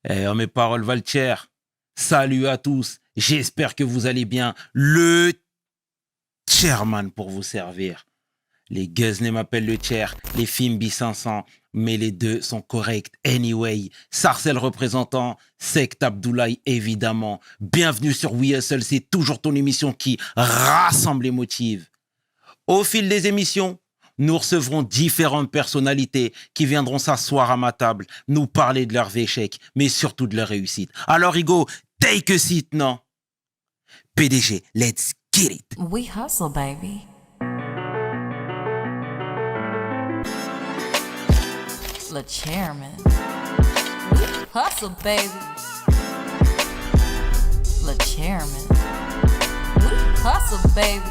Mes paroles valent cher. Salut à tous. J'espère que vous allez bien. Le chairman pour vous servir. Les Guzney m'appellent le chair, les Fimbi 500, mais les deux sont corrects anyway. Sarcel représentant, Sect Abdoulaye évidemment. Bienvenue sur We Hustle, c'est toujours ton émission qui rassemble et motive. Au fil des émissions, nous recevrons différentes personnalités qui viendront s'asseoir à ma table, nous parler de leurs échecs, mais surtout de leurs réussites. Alors Hugo, take a seat, non? PDG, let's get it. We hustle, baby. Le chairman. We hustle, baby. Le chairman. We hustle, baby.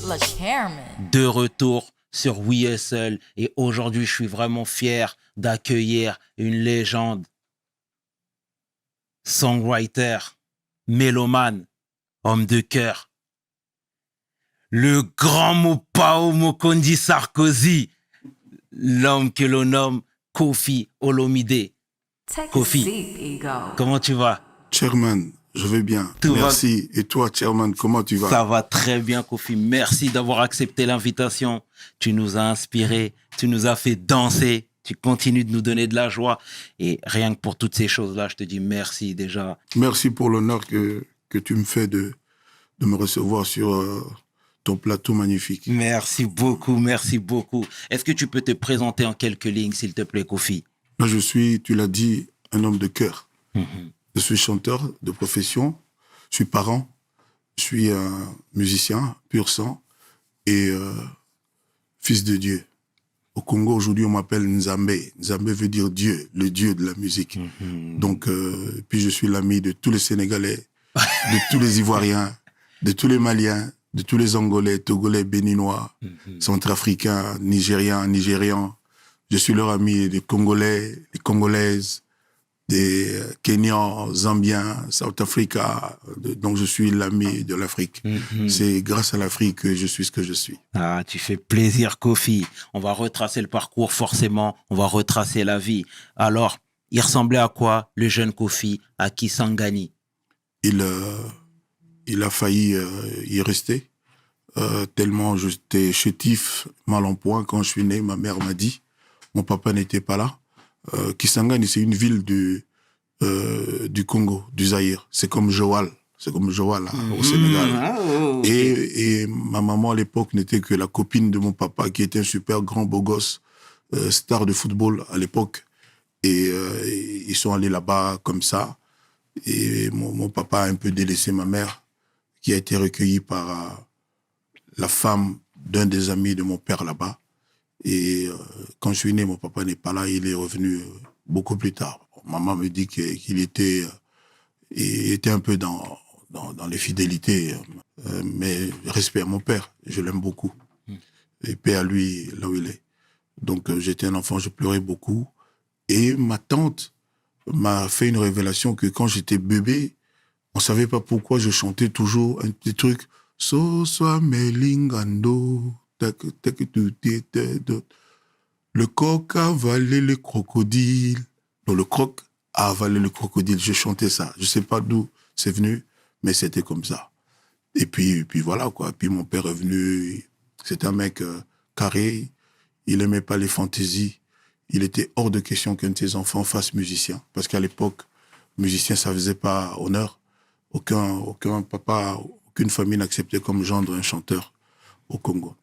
Le chairman. De retour sur We Hustle et aujourd'hui je suis vraiment fier d'accueillir une légende, songwriter, mélomane, homme de cœur, le grand Mopao Mokondi Sarkozy, l'homme que l'on nomme Kofi Olomide. Take Kofi, a seat, Ego. comment tu vas? Chairman, je vais bien. Tout va- Merci. Et toi, Chairman, comment tu vas? Ça va très bien, Kofi. Merci d'avoir accepté l'invitation. Tu nous as inspirés, tu nous as fait danser, tu continues de nous donner de la joie. Et rien que pour toutes ces choses-là, je te dis merci déjà. Merci pour l'honneur que tu me fais de me recevoir sur ton plateau magnifique. Merci beaucoup, merci beaucoup. Est-ce que tu peux te présenter en quelques lignes, s'il te plaît, Kofi? Là, je suis, tu l'as dit, un homme de cœur. Je suis chanteur de profession, je suis parent, je suis un musicien pur sang et fils de Dieu. Au Congo, aujourd'hui, on m'appelle Nzambe. Nzambe veut dire Dieu, le Dieu de la musique. Donc, puis je suis l'ami de tous les Sénégalais, de tous les Ivoiriens, de tous les Maliens, de tous les Angolais, Togolais, Béninois, Centrafricains, Nigérians. Je suis leur ami des Congolais, des Congolaises, des Kenyans, Zambiens, South Africa. Donc, je suis l'ami de l'Afrique. C'est grâce à l'Afrique que je suis ce que je suis. Ah, tu fais plaisir, Kofi. On va retracer le parcours, forcément. On va retracer la vie. Alors, il ressemblait à quoi, le jeune Kofi, à Kisangani? Il a failli y rester, tellement j'étais chétif, mal en point. Quand je suis né, ma mère m'a dit, mon papa n'était pas là. Kisangani, c'est une ville du Congo, du Zaïre. C'est comme Joal là, au Sénégal. Et ma maman à l'époque n'était que la copine de mon papa, qui était un super grand beau gosse, star de football à l'époque. Et ils sont allés là-bas comme ça. Et mon papa a un peu délaissé ma mère, qui a été recueillie par la femme d'un des amis de mon père là-bas. Et quand je suis né, mon papa n'est pas là, il est revenu beaucoup plus tard. Maman me dit qu'il était, il était un peu dans les fidélités, mais respect à mon père, je l'aime beaucoup. Et paix à lui, là où il est. Donc j'étais un enfant, je pleurais beaucoup. Et ma tante m'a fait une révélation que quand j'étais bébé, on savait pas pourquoi je chantais toujours un petit truc. So soa melingando, le coq a avalé le crocodile. Non, le croc a avalé le crocodile. Je chantais ça. Je sais pas d'où c'est venu, mais c'était comme ça. Et puis voilà, quoi. Puis mon père est venu. C'était un mec carré. Il aimait pas les fantaisies. Il était hors de question qu'un de ses enfants fasse musicien. Parce qu'à l'époque, musicien, ça faisait pas honneur. Aucun papa, aucune famille n'acceptait comme gendre un chanteur au Congo.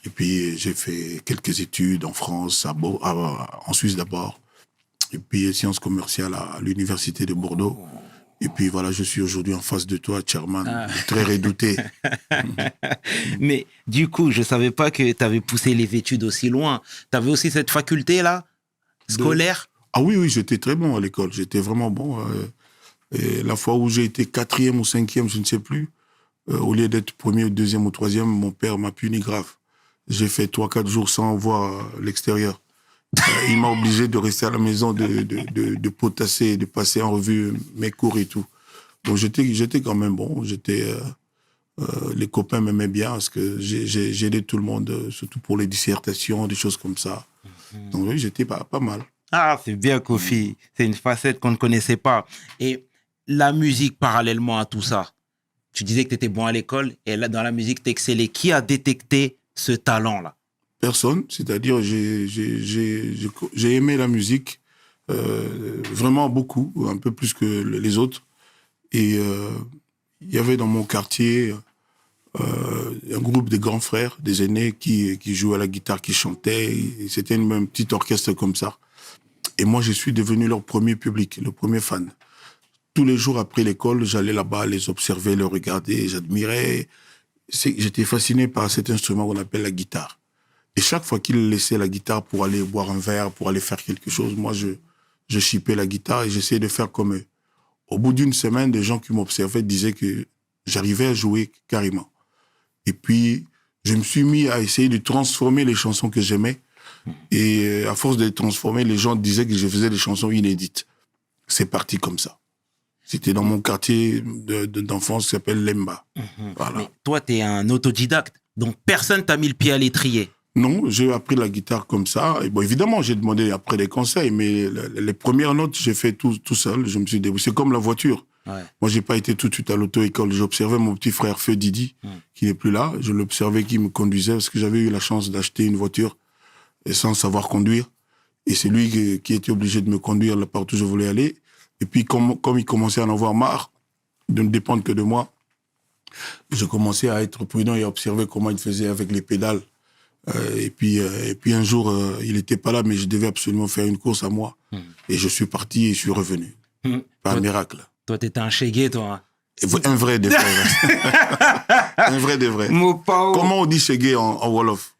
Et puis, j'ai fait quelques études en France, en Suisse d'abord. Et puis, sciences commerciales à l'université de Bordeaux. Et puis, voilà, je suis aujourd'hui en face de toi, Chairman, très redouté. Mais du coup, je savais pas que tu avais poussé les études aussi loin. Tu avais aussi cette faculté-là, scolaire? Ah oui, j'étais très bon à l'école. J'étais vraiment bon. Et la fois où j'ai été 4e ou 5e, je ne sais plus, au lieu d'être 1er, 2e ou 3e, mon père m'a puni grave. J'ai fait 3-4 jours sans voir l'extérieur. Il m'a obligé de rester à la maison, de potasser, de passer en revue mes cours et tout. Donc j'étais quand même bon. Les copains m'aimaient bien parce que j'ai aidé tout le monde, surtout pour les dissertations, des choses comme ça. Donc oui, j'étais pas mal. Ah, c'est bien, Kofi. C'est une facette qu'on ne connaissait pas. Et la musique, parallèlement à tout ça, tu disais que tu étais bon à l'école et là, dans la musique, tu excellais. Qui a détecté ce talent-là? Personne, c'est-à-dire j'ai aimé la musique vraiment beaucoup, un peu plus que les autres. Et il y avait dans mon quartier un groupe de grands frères, des aînés qui jouaient à la guitare, qui chantaient. Et c'était même petite orchestre comme ça. Et moi, je suis devenu leur premier public, le premier fan. Tous les jours après l'école, j'allais là-bas les observer, les regarder, j'admirais. J'étais fasciné par cet instrument qu'on appelle la guitare. Et chaque fois qu'ils laissaient la guitare pour aller boire un verre, pour aller faire quelque chose, moi, je chipais la guitare et j'essayais de faire comme eux. Au bout d'une semaine, des gens qui m'observaient disaient que j'arrivais à jouer carrément. Et puis, je me suis mis à essayer de transformer les chansons que j'aimais. Et à force de les transformer, les gens disaient que je faisais des chansons inédites. C'est parti comme ça. C'était dans mon quartier d'enfance qui s'appelle Lemba. Voilà. Mais toi, tu es un autodidacte. Donc, personne t'a mis le pied à l'étrier. Non, j'ai appris la guitare comme ça. Et bon, évidemment, j'ai demandé après des conseils, mais les premières notes, j'ai fait tout seul. Je me suis débrouillé. C'est comme la voiture. Ouais. Moi, j'ai pas été tout de suite à l'auto-école. J'observais mon petit frère Feu Didi, qui n'est plus là. Je l'observais qui me conduisait parce que j'avais eu la chance d'acheter une voiture sans savoir conduire. Et c'est lui qui était obligé de me conduire là partout où je voulais aller. Et puis, comme il commençait à en avoir marre de ne dépendre que de moi, je commençais à être prudent et à observer comment il faisait avec les pédales. Et puis un jour, il n'était pas là, mais je devais absolument faire une course à moi. Et je suis parti et je suis revenu. Par miracle. Toi, t'étais un chégué, toi. Un vrai des vrais. Un vrai des vrais. Comment on dit chégué en Wolof?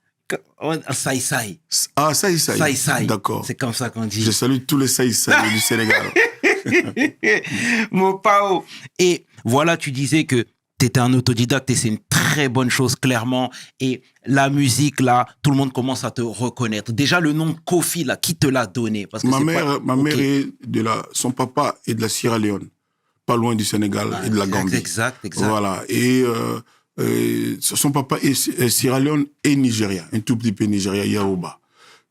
Saï-saï. Ah, saï-saï. Saï-saï. D'accord. C'est comme ça qu'on dit. Je salue tous les saï-saï du Sénégal. Mopao. Et voilà, tu disais que tu étais un autodidacte et c'est une très bonne chose, clairement. Et la musique, là, tout le monde commence à te reconnaître. Déjà, le nom de Kofi, là, qui te l'a donné? Parce que ma mère est son papa est de la Sierra Leone, pas loin du Sénégal et de la Gambie. Exact. Voilà. Et son papa est Sierra Leone et Nigeria, un tout petit peu Nigeria, Yoruba.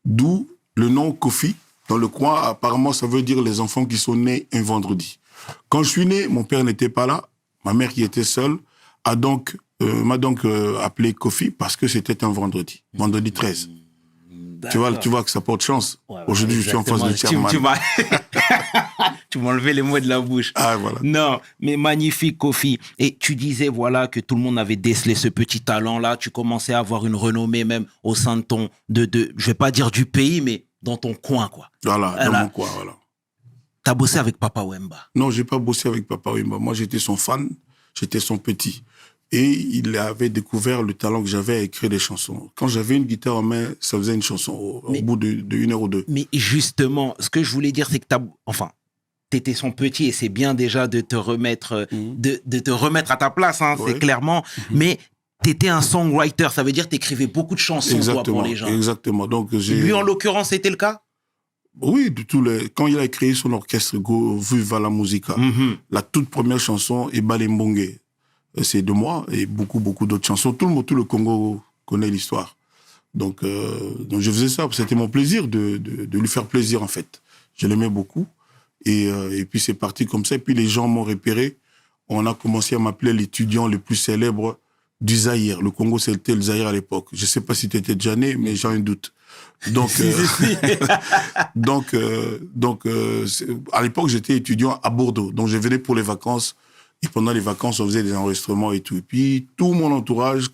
D'où le nom Kofi. Dans le coin, apparemment, ça veut dire les enfants qui sont nés un vendredi. Quand je suis né, mon père n'était pas là. Ma mère, qui était seule, m'a donc appelé Kofi parce que c'était un vendredi 13. Tu vois que ça porte chance. Ouais, aujourd'hui, je suis en face de Chairman. Tu m'as enlevé les mots de la bouche. Ah, voilà. Non, mais magnifique, Kofi. Et tu disais, voilà, que tout le monde avait décelé ce petit talent-là. Tu commençais à avoir une renommée même au sein de ton, je vais pas dire du pays, mais dans ton coin, quoi. Voilà, dans mon coin, voilà. T'as bossé avec Papa Wemba? Non, j'ai pas bossé avec Papa Wemba. Moi, j'étais son fan, j'étais son petit. Et il avait découvert le talent que j'avais à écrire des chansons. Quand j'avais une guitare en main, ça faisait une chanson au bout d'une heure ou deux. Mais justement, ce que je voulais dire, c'est que t'étais son petit et c'est bien déjà de te remettre, de te remettre à ta place, hein, ouais. C'est clairement. Mais t'étais un songwriter, ça veut dire que t'écrivais beaucoup de chansons toi, pour les gens. Exactement. Donc, lui, en l'occurrence, c'était le cas? Oui, quand il a créé son orchestre Viva la Musica, la toute première chanson, Ebale Mbongue, c'est de moi, et beaucoup d'autres chansons. Tout le Congo connaît l'histoire. Donc je faisais ça, c'était mon plaisir de lui faire plaisir, en fait. Je l'aimais beaucoup. Et puis c'est parti comme ça. Et puis les gens m'ont repéré. On a commencé à m'appeler l'étudiant le plus célèbre du Zaïre. Le Congo, c'était le Zaïre à l'époque. Je ne sais pas si tu étais déjà né, mais j'ai un doute. Donc, à l'époque, j'étais étudiant à Bordeaux. Donc, je venais pour les vacances. Et pendant les vacances, on faisait des enregistrements et tout. Et puis, tout mon entourage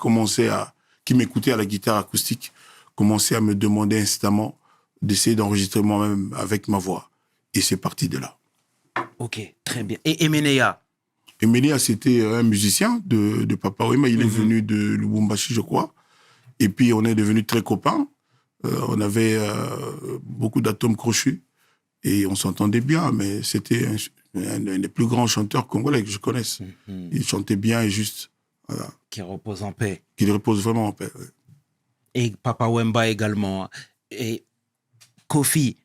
qui m'écoutait à la guitare acoustique, commençait à me demander instamment d'essayer d'enregistrer moi-même avec ma voix. Et c'est parti de là. Ok, très bien. Et Emenea? Emenea, c'était un musicien de Papa Wemba. Il est venu de Lubumbashi, je crois. Et puis, on est devenus très copains. On avait beaucoup d'atomes crochus et on s'entendait bien, mais c'était un des plus grands chanteurs congolais que je connaisse. Il chantait bien et juste. Voilà. Qui repose en paix. Qui repose vraiment en paix. Ouais. Et Papa Wemba également. Et Kofi,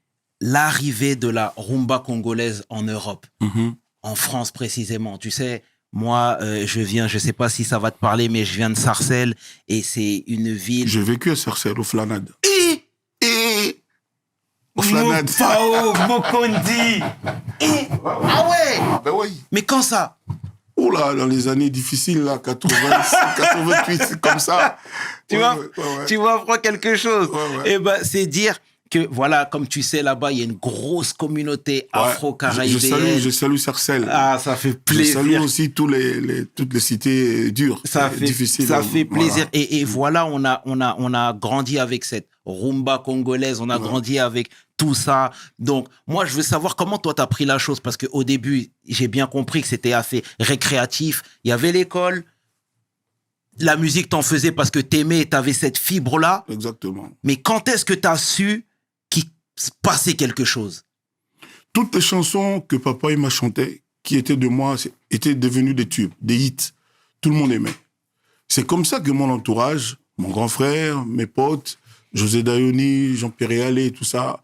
l'arrivée de la rumba congolaise en Europe, en France précisément, tu sais. Moi, je ne sais pas si ça va te parler, mais je viens de Sarcelles et c'est une ville... J'ai vécu à Sarcelles, au Flanade. Flanade. Moufao, Mokondi. Ah ouais. Ben oui. Mais quand ça? Oh là, dans les années difficiles, là, 86, 88, comme ça. Tu Ouais, vois, ouais, ouais. tu vois, prends quelque chose. Ouais, ouais. Et ben, c'est dire que, voilà, comme tu sais, là-bas, il y a une grosse communauté Ouais. afro-caribéenne. Je salue Sarcelles. Ah, ça fait Je plaisir. salue aussi toutes les cités dures, Ça fait, difficiles. ça fait plaisir. Voilà. Et voilà, on a grandi avec cette rumba congolaise, on a grandi avec tout ça. Donc, moi, je veux savoir comment toi, t'as pris la chose. Parce qu'au début, j'ai bien compris que c'était assez récréatif. Il y avait l'école. La musique, t'en faisais parce que t'aimais et t'avais cette fibre-là. Exactement. Mais quand est-ce que t'as su qu'il se passait quelque chose? Toutes les chansons que papa il m'a chantées, qui étaient de moi, étaient devenues des tubes, des hits. Tout le monde aimait. C'est comme ça que mon entourage, mon grand frère, mes potes, José Dayoni, Jean-Pierre Allé, tout ça,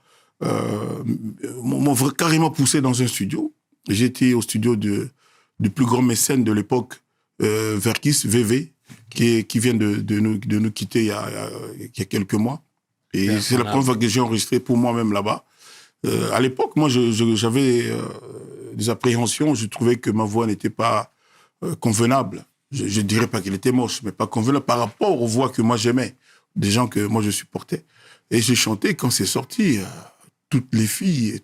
m'ont carrément poussé dans un studio. J'étais au studio du plus grand mécène de l'époque, Verkis, VV, qui vient de nous quitter il y a quelques mois. Et c'est la première fois que j'ai enregistré pour moi-même là-bas. À l'époque, moi, j'avais des appréhensions. Je trouvais que ma voix n'était pas convenable. Je dirais pas qu'elle était moche, mais pas convenable par rapport aux voix que moi j'aimais, des gens que moi je supportais. Et j'ai chanté quand c'est sorti. Toutes les filles,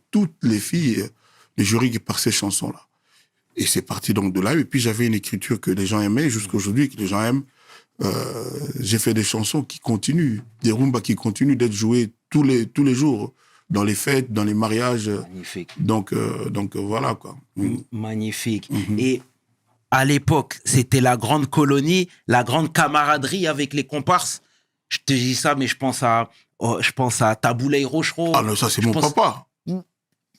le jury qui par ces chansons-là. Et c'est parti donc de là. Et puis j'avais une écriture que les gens aimaient jusqu'à aujourd'hui, que les gens aiment. J'ai fait des chansons qui continuent, des rumbas qui continuent d'être jouées tous les jours, dans les fêtes, dans les mariages. Magnifique. Donc voilà, quoi. Magnifique. Et à l'époque, c'était la grande colonie, la grande camaraderie avec les comparses. Je te dis ça, mais je pense à Taboulay Rochereau. Ah non, ça c'est mon papa.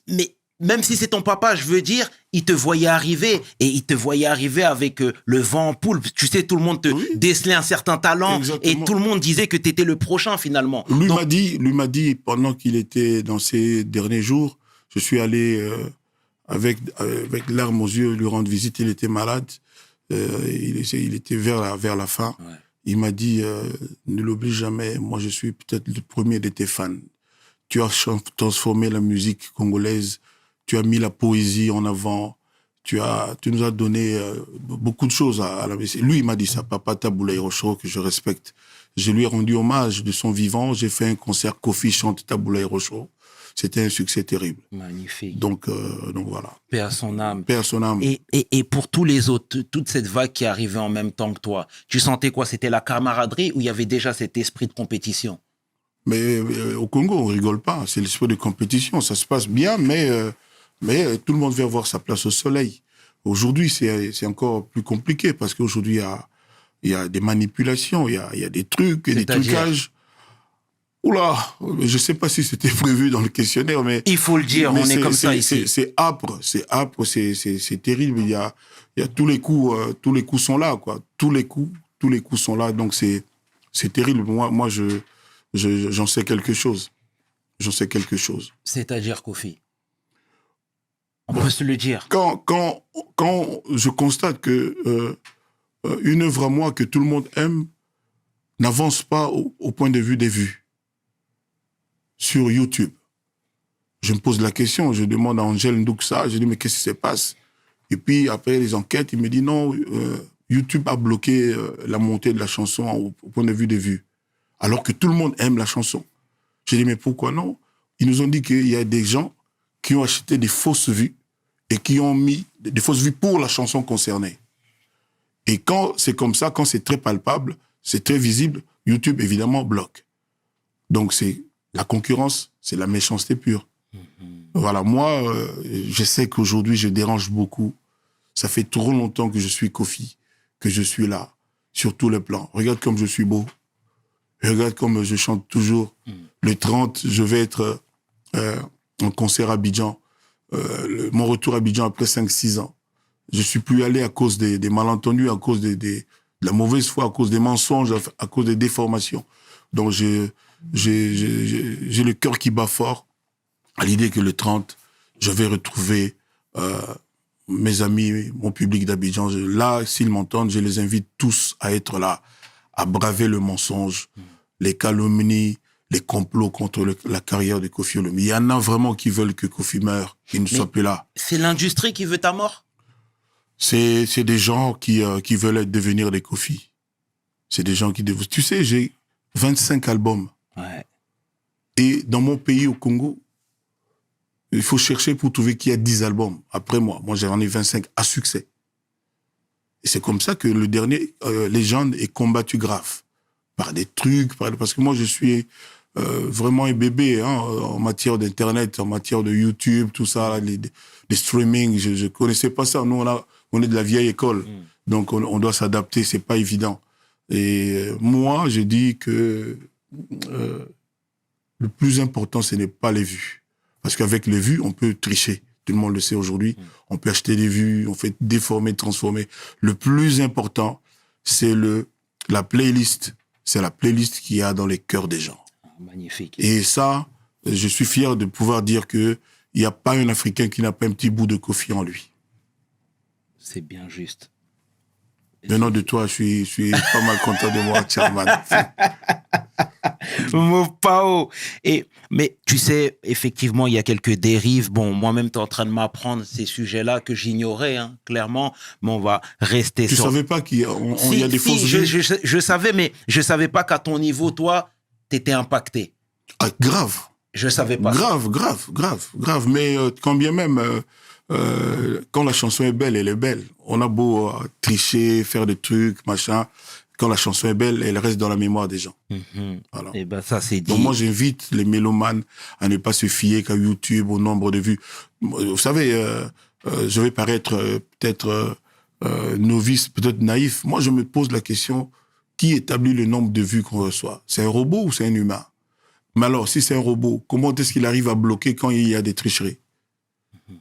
Mais même si c'est ton papa, je veux dire, il te voyait arriver et il te voyait arriver avec le vent en poupe. Tu sais, tout le monde te décelait un certain talent. Exactement. Et tout le monde disait que tu étais le prochain finalement. Lui m'a dit, pendant qu'il était dans ses derniers jours, je suis allé avec larmes aux yeux lui rendre visite. Il était malade. Il était vers la fin. Ouais. Il m'a dit, ne l'oublie jamais, moi je suis peut-être le premier de tes fans. Tu as transformé la musique congolaise, tu as mis la poésie en avant, tu nous as donné beaucoup de choses à la musique. Lui, il m'a dit ça, papa Taboulay Rochereau, que je respecte. Je lui ai rendu hommage de son vivant, j'ai fait un concert, Kofi chante Taboulay Rochereau. C'était un succès terrible. Magnifique. Donc voilà. Paix à son âme. Paix à son âme. Et pour tous les autres, toute cette vague qui arrivait en même temps que toi, tu sentais quoi? C'était la camaraderie ou il y avait déjà cet esprit de compétition? Mais au Congo, on rigole pas. C'est l'esprit de compétition. Ça se passe bien, mais tout le monde veut avoir sa place au soleil. Aujourd'hui, c'est encore plus compliqué parce qu'aujourd'hui, il y a des manipulations, il y a des trucs, des trucages. Oula, je sais pas si c'était prévu dans le questionnaire, mais il faut le dire, on est comme ça ici. C'est âpre, c'est terrible. Il y a tous les coups sont là, quoi. Tous les coups sont là, donc c'est terrible. Moi, j'en sais quelque chose. J'en sais quelque chose. C'est-à-dire, Kofi, on peut se le dire. Quand je constate que une œuvre à moi que tout le monde aime n'avance pas au point de vue des vues sur YouTube. Je me pose la question, je demande à Angèle Ndouksa, je dis mais qu'est-ce qui se passe? Et puis après les enquêtes, il me dit non, YouTube a bloqué la montée de la chanson au point de vue des vues. Alors que tout le monde aime la chanson. Je dis mais pourquoi non? Ils nous ont dit qu'il y a des gens qui ont acheté des fausses vues et qui ont mis des fausses vues pour la chanson concernée. Et quand c'est comme ça, quand c'est très palpable, c'est très visible, YouTube évidemment bloque. Donc c'est la concurrence, c'est la méchanceté pure. Voilà, moi, je sais qu'aujourd'hui, je dérange beaucoup. Ça fait trop longtemps que je suis Kofi, que je suis là, sur tous les plans. Regarde comme je suis beau. Regarde comme je chante toujours. Le 30, je vais être en concert à Abidjan. Mon retour à Abidjan après 5-6 ans. Je suis plus allé à cause des malentendus, à cause de la mauvaise foi, à cause des mensonges, à cause des déformations. Donc j'ai le cœur qui bat fort à l'idée que le 30, je vais retrouver mes amis, mon public d'Abidjan. Là, s'ils m'entendent, je les invite tous à être là, à braver le mensonge, les calomnies, les complots contre la carrière de Kofi Olomide. Il y en a vraiment qui veulent que Kofi meure, qu'il ne soit plus là. C'est l'industrie qui veut ta mort? C'est des gens qui veulent devenir des Kofi. C'est des gens qui... Tu sais, j'ai 25 albums. Ouais. Et dans mon pays, au Congo, il faut chercher pour trouver qu'il y a 10 albums après moi. Moi, j'en ai 25 à succès. Et c'est comme ça que le dernier, Légende, est combattu grave. Par des trucs, parce que moi, je suis vraiment un bébé en matière d'Internet, en matière de YouTube, tout ça, les streaming. Je ne connaissais pas ça. Nous, on est de la vieille école. Donc, on doit s'adapter. C'est pas évident. Et moi, je dis que le plus important, ce n'est pas les vues. Parce qu'avec les vues, on peut tricher. Tout le monde le sait aujourd'hui. On peut acheter des vues, on fait déformer, transformer. Le plus important, c'est la playlist. C'est la playlist qu'il y a dans les cœurs des gens. Magnifique. Et ça, je suis fier de pouvoir dire qu'il n'y a pas un Africain qui n'a pas un petit bout de Kofi en lui. C'est bien juste. Venant de toi, je suis pas mal content de moi, Chairman. Mopao. Mais tu sais, effectivement, il y a quelques dérives. Bon, moi-même, tu es en train de m'apprendre ces sujets-là que j'ignorais, clairement. Mais on va rester Tu sur... savais pas qu'il y a des fausses vues? Je savais, mais je savais pas qu'à ton niveau, toi, tu étais impacté. Ah, grave. Je savais pas. Grave. Mais quand bien même, quand la chanson est belle, elle est belle. On a beau tricher, faire des trucs, machin. Quand la chanson est belle, elle reste dans la mémoire des gens. Voilà. Et ben ça, c'est dit. Donc moi, j'invite les mélomanes à ne pas se fier qu'à YouTube, au nombre de vues. Vous savez, je vais paraître peut-être novice, peut-être naïf. Moi, je me pose la question, qui établit le nombre de vues qu'on reçoit? C'est un robot ou c'est un humain? Mais alors, si c'est un robot, comment est-ce qu'il arrive à bloquer quand il y a des tricheries?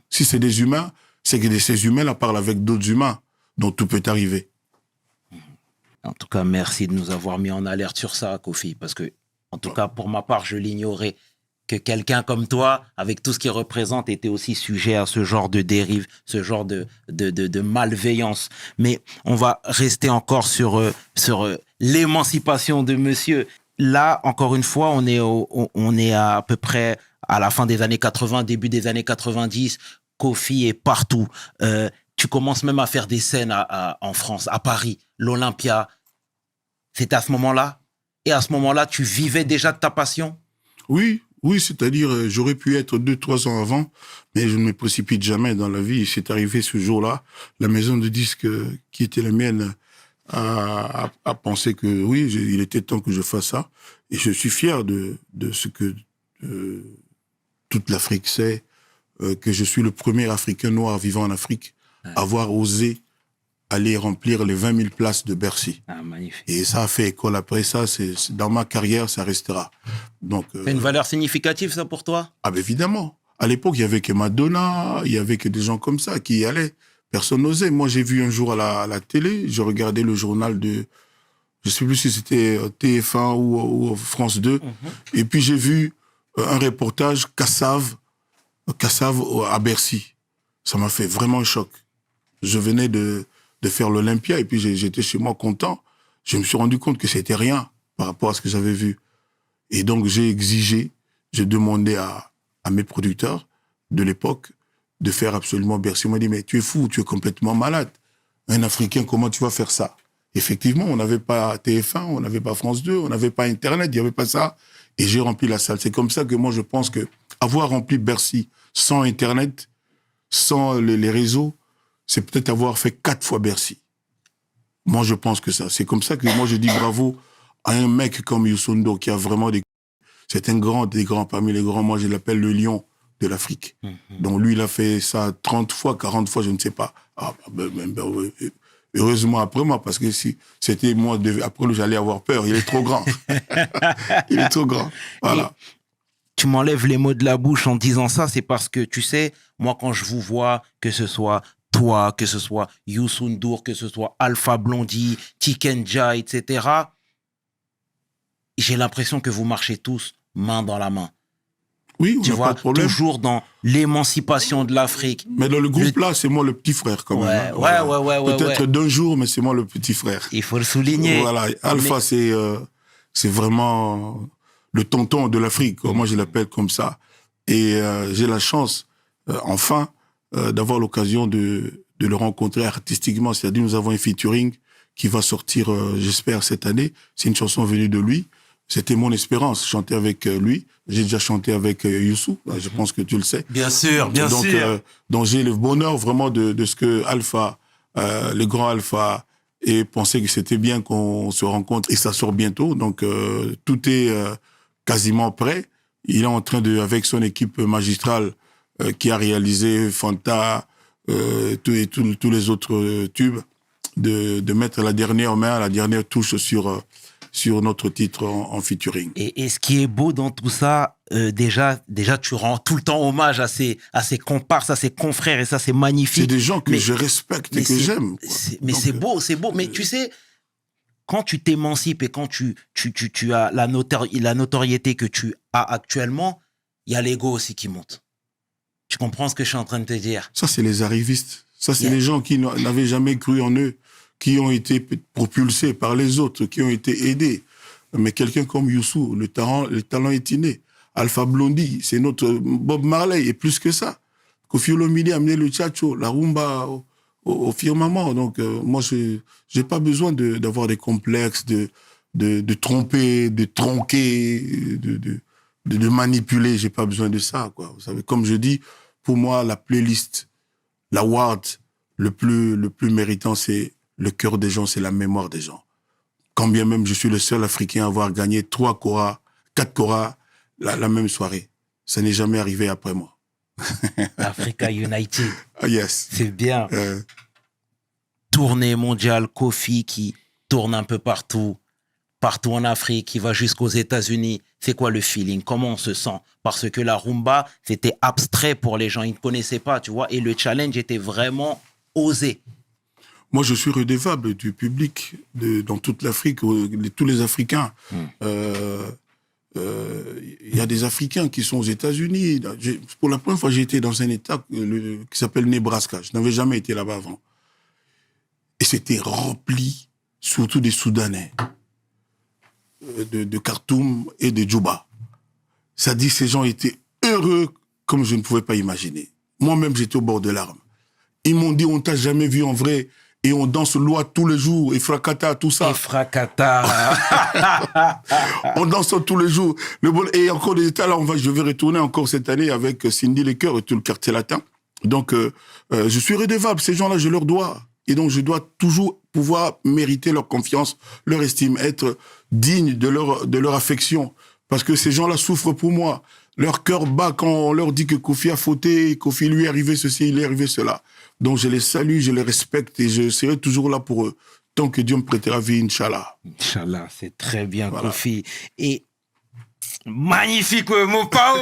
Si c'est des humains, c'est que ces humains-là parlent avec d'autres humains. Donc tout peut arriver. En tout cas, merci de nous avoir mis en alerte sur ça, Kofi, parce que, en tout cas, pour ma part, je l'ignorais, que quelqu'un comme toi, avec tout ce qu'il représente, était aussi sujet à ce genre de dérive, ce genre de malveillance. Mais on va rester encore sur l'émancipation de monsieur. Là, encore une fois, on est à peu près à la fin des années 80, début des années 90. Kofi est partout. Tu commences même à faire des scènes en France, à Paris, l'Olympia. C'était à ce moment-là? Et à ce moment-là, tu vivais déjà de ta passion? Oui, c'est-à-dire, j'aurais pu être 2-3 ans avant, mais je ne me précipite jamais dans la vie. C'est arrivé ce jour-là. La maison de disques qui était la mienne a pensé que oui, il était temps que je fasse ça. Et je suis fier de ce que toute l'Afrique sait, que je suis le premier Africain noir vivant en Afrique à avoir osé aller remplir les 20 000 places de Bercy. Ah, magnifique. Et ça a fait école. Après ça, dans ma carrière, ça restera. Donc, c'est une valeur significative, ça, pour toi? Ah, ben évidemment. À l'époque, il y avait que Madonna, il y avait que des gens comme ça qui y allaient. Personne n'osait. Moi, j'ai vu un jour à la télé, je regardais le journal de... Je ne sais plus si c'était TF1 ou France 2. Et puis, j'ai vu un reportage Kassav à Bercy. Ça m'a fait vraiment un choc. Je venais de faire l'Olympia et puis j'étais chez moi content. Je me suis rendu compte que c'était rien par rapport à ce que j'avais vu. Et donc, j'ai demandé à mes producteurs de l'époque de faire absolument Bercy. Ils m'ont dit, mais tu es fou, tu es complètement malade. Un Africain, comment tu vas faire ça? Effectivement, on n'avait pas TF1, on n'avait pas France 2, on n'avait pas Internet, il n'y avait pas ça. Et j'ai rempli la salle. C'est comme ça que moi, je pense que avoir rempli Bercy sans Internet, sans les réseaux, c'est peut-être avoir fait 4 fois Bercy. Moi, je pense que ça. C'est comme ça que moi, je dis bravo à un mec comme Youssou N'Dour qui a vraiment des... C'est un grand des grands. Parmi les grands, moi, je l'appelle le lion de l'Afrique. Donc, lui, il a fait ça 30 fois, 40 fois, je ne sais pas. Ah, heureusement après moi, parce que si c'était moi, après, j'allais avoir peur. Il est trop grand. Il est trop grand. Voilà. Et tu m'enlèves les mots de la bouche en disant ça, c'est parce que, tu sais, moi, quand je vous vois, que ce soit toi, que ce soit Youssou N'Dour, que ce soit Alpha Blondy, Tikenja, etc., j'ai l'impression que vous marchez tous main dans la main. Oui, on tu n'a vois, pas de problème. toujours dans l'émancipation de l'Afrique. Mais dans le groupe là, c'est moi le petit frère quand même. Hein. Ouais. Peut-être d'un jour, mais c'est moi le petit frère. Il faut le souligner. Voilà, Alpha, c'est vraiment le tonton de l'Afrique. Moi, je l'appelle comme ça. Et j'ai la chance, enfin, d'avoir l'occasion de le rencontrer artistiquement. C'est-à-dire, nous avons un featuring qui va sortir, j'espère, cette année. C'est une chanson venue de lui. C'était mon espérance, chanter avec lui. J'ai déjà chanté avec Youssou, je pense que tu le sais. Bien sûr, bien sûr. Donc j'ai le bonheur vraiment de ce que Alpha, le grand Alpha, ait pensé que c'était bien qu'on se rencontre et ça sort bientôt. Donc tout est quasiment prêt. Il est en train avec son équipe magistrale qui a réalisé Fanta, tous les autres tubes, de mettre la dernière main, la dernière touche sur notre titre en featuring. Et ce qui est beau dans tout ça, déjà, tu rends tout le temps hommage à ces comparses, à ces confrères, et ça, c'est magnifique. C'est des gens que je respecte et que j'aime. Mais c'est beau. Mais tu sais, quand tu t'émancipes et quand tu as la notoriété que tu as actuellement, il y a l'ego aussi qui monte. Tu comprends ce que je suis en train de te dire? Ça, c'est les arrivistes. Ça, c'est les gens qui n'avaient jamais cru en eux, qui ont été propulsés par les autres, qui ont été aidés. Mais quelqu'un comme Youssou, le talent est inné. Alpha Blondy, c'est notre Bob Marley, et plus que ça. Koffi Olomide a amené le tchatcho, la rumba au firmament. Donc, moi, j'ai pas besoin d'avoir des complexes, de tromper, de tronquer, de manipuler. J'ai pas besoin de ça, quoi. Vous savez, comme je dis, pour moi, la playlist, l'award le plus méritant, c'est le cœur des gens, c'est la mémoire des gens. Quand bien même je suis le seul Africain à avoir gagné 4 Cora la même soirée. Ça n'est jamais arrivé après moi. Africa United. Yes. C'est bien. Tournée mondiale, Koffi qui tourne un peu partout en Afrique, qui va jusqu'aux États-Unis. C'est quoi le feeling? Comment on se sent? Parce que la rumba, c'était abstrait pour les gens. Ils ne connaissaient pas, tu vois. Et le challenge était vraiment osé. Moi, je suis redevable du public dans toute l'Afrique, tous les Africains. Il y a des Africains qui sont aux États-Unis. Pour la première fois, j'ai été dans un État qui s'appelle Nebraska. Je n'avais jamais été là-bas avant. Et c'était rempli, surtout des Soudanais, de Khartoum et de Djouba. Ça dit, ces gens étaient heureux comme je ne pouvais pas imaginer. Moi-même, j'étais au bord de larmes. Ils m'ont dit, on t'a jamais vu en vrai. Et on danse loi tous les jours, et fracata, tout ça. Et fracata. On danse tous les jours. Et encore des états, là, je vais retourner encore cette année avec Cindy Lecoeur et tout le quartier latin. Donc, je suis redevable. Ces gens-là, je leur dois. Et donc, je dois toujours pouvoir mériter leur confiance, leur estime, être digne de leur affection. Parce que ces gens-là souffrent pour moi. Leur cœur bat quand on leur dit que Koffi a fauté, Koffi lui est arrivé ceci, il est arrivé cela. Donc je les salue, je les respecte et je serai toujours là pour eux. Tant que Dieu me prêtera vie, Inch'Allah. Inch'Allah, c'est très bien, voilà. Koffi. Et magnifique, mon Pao.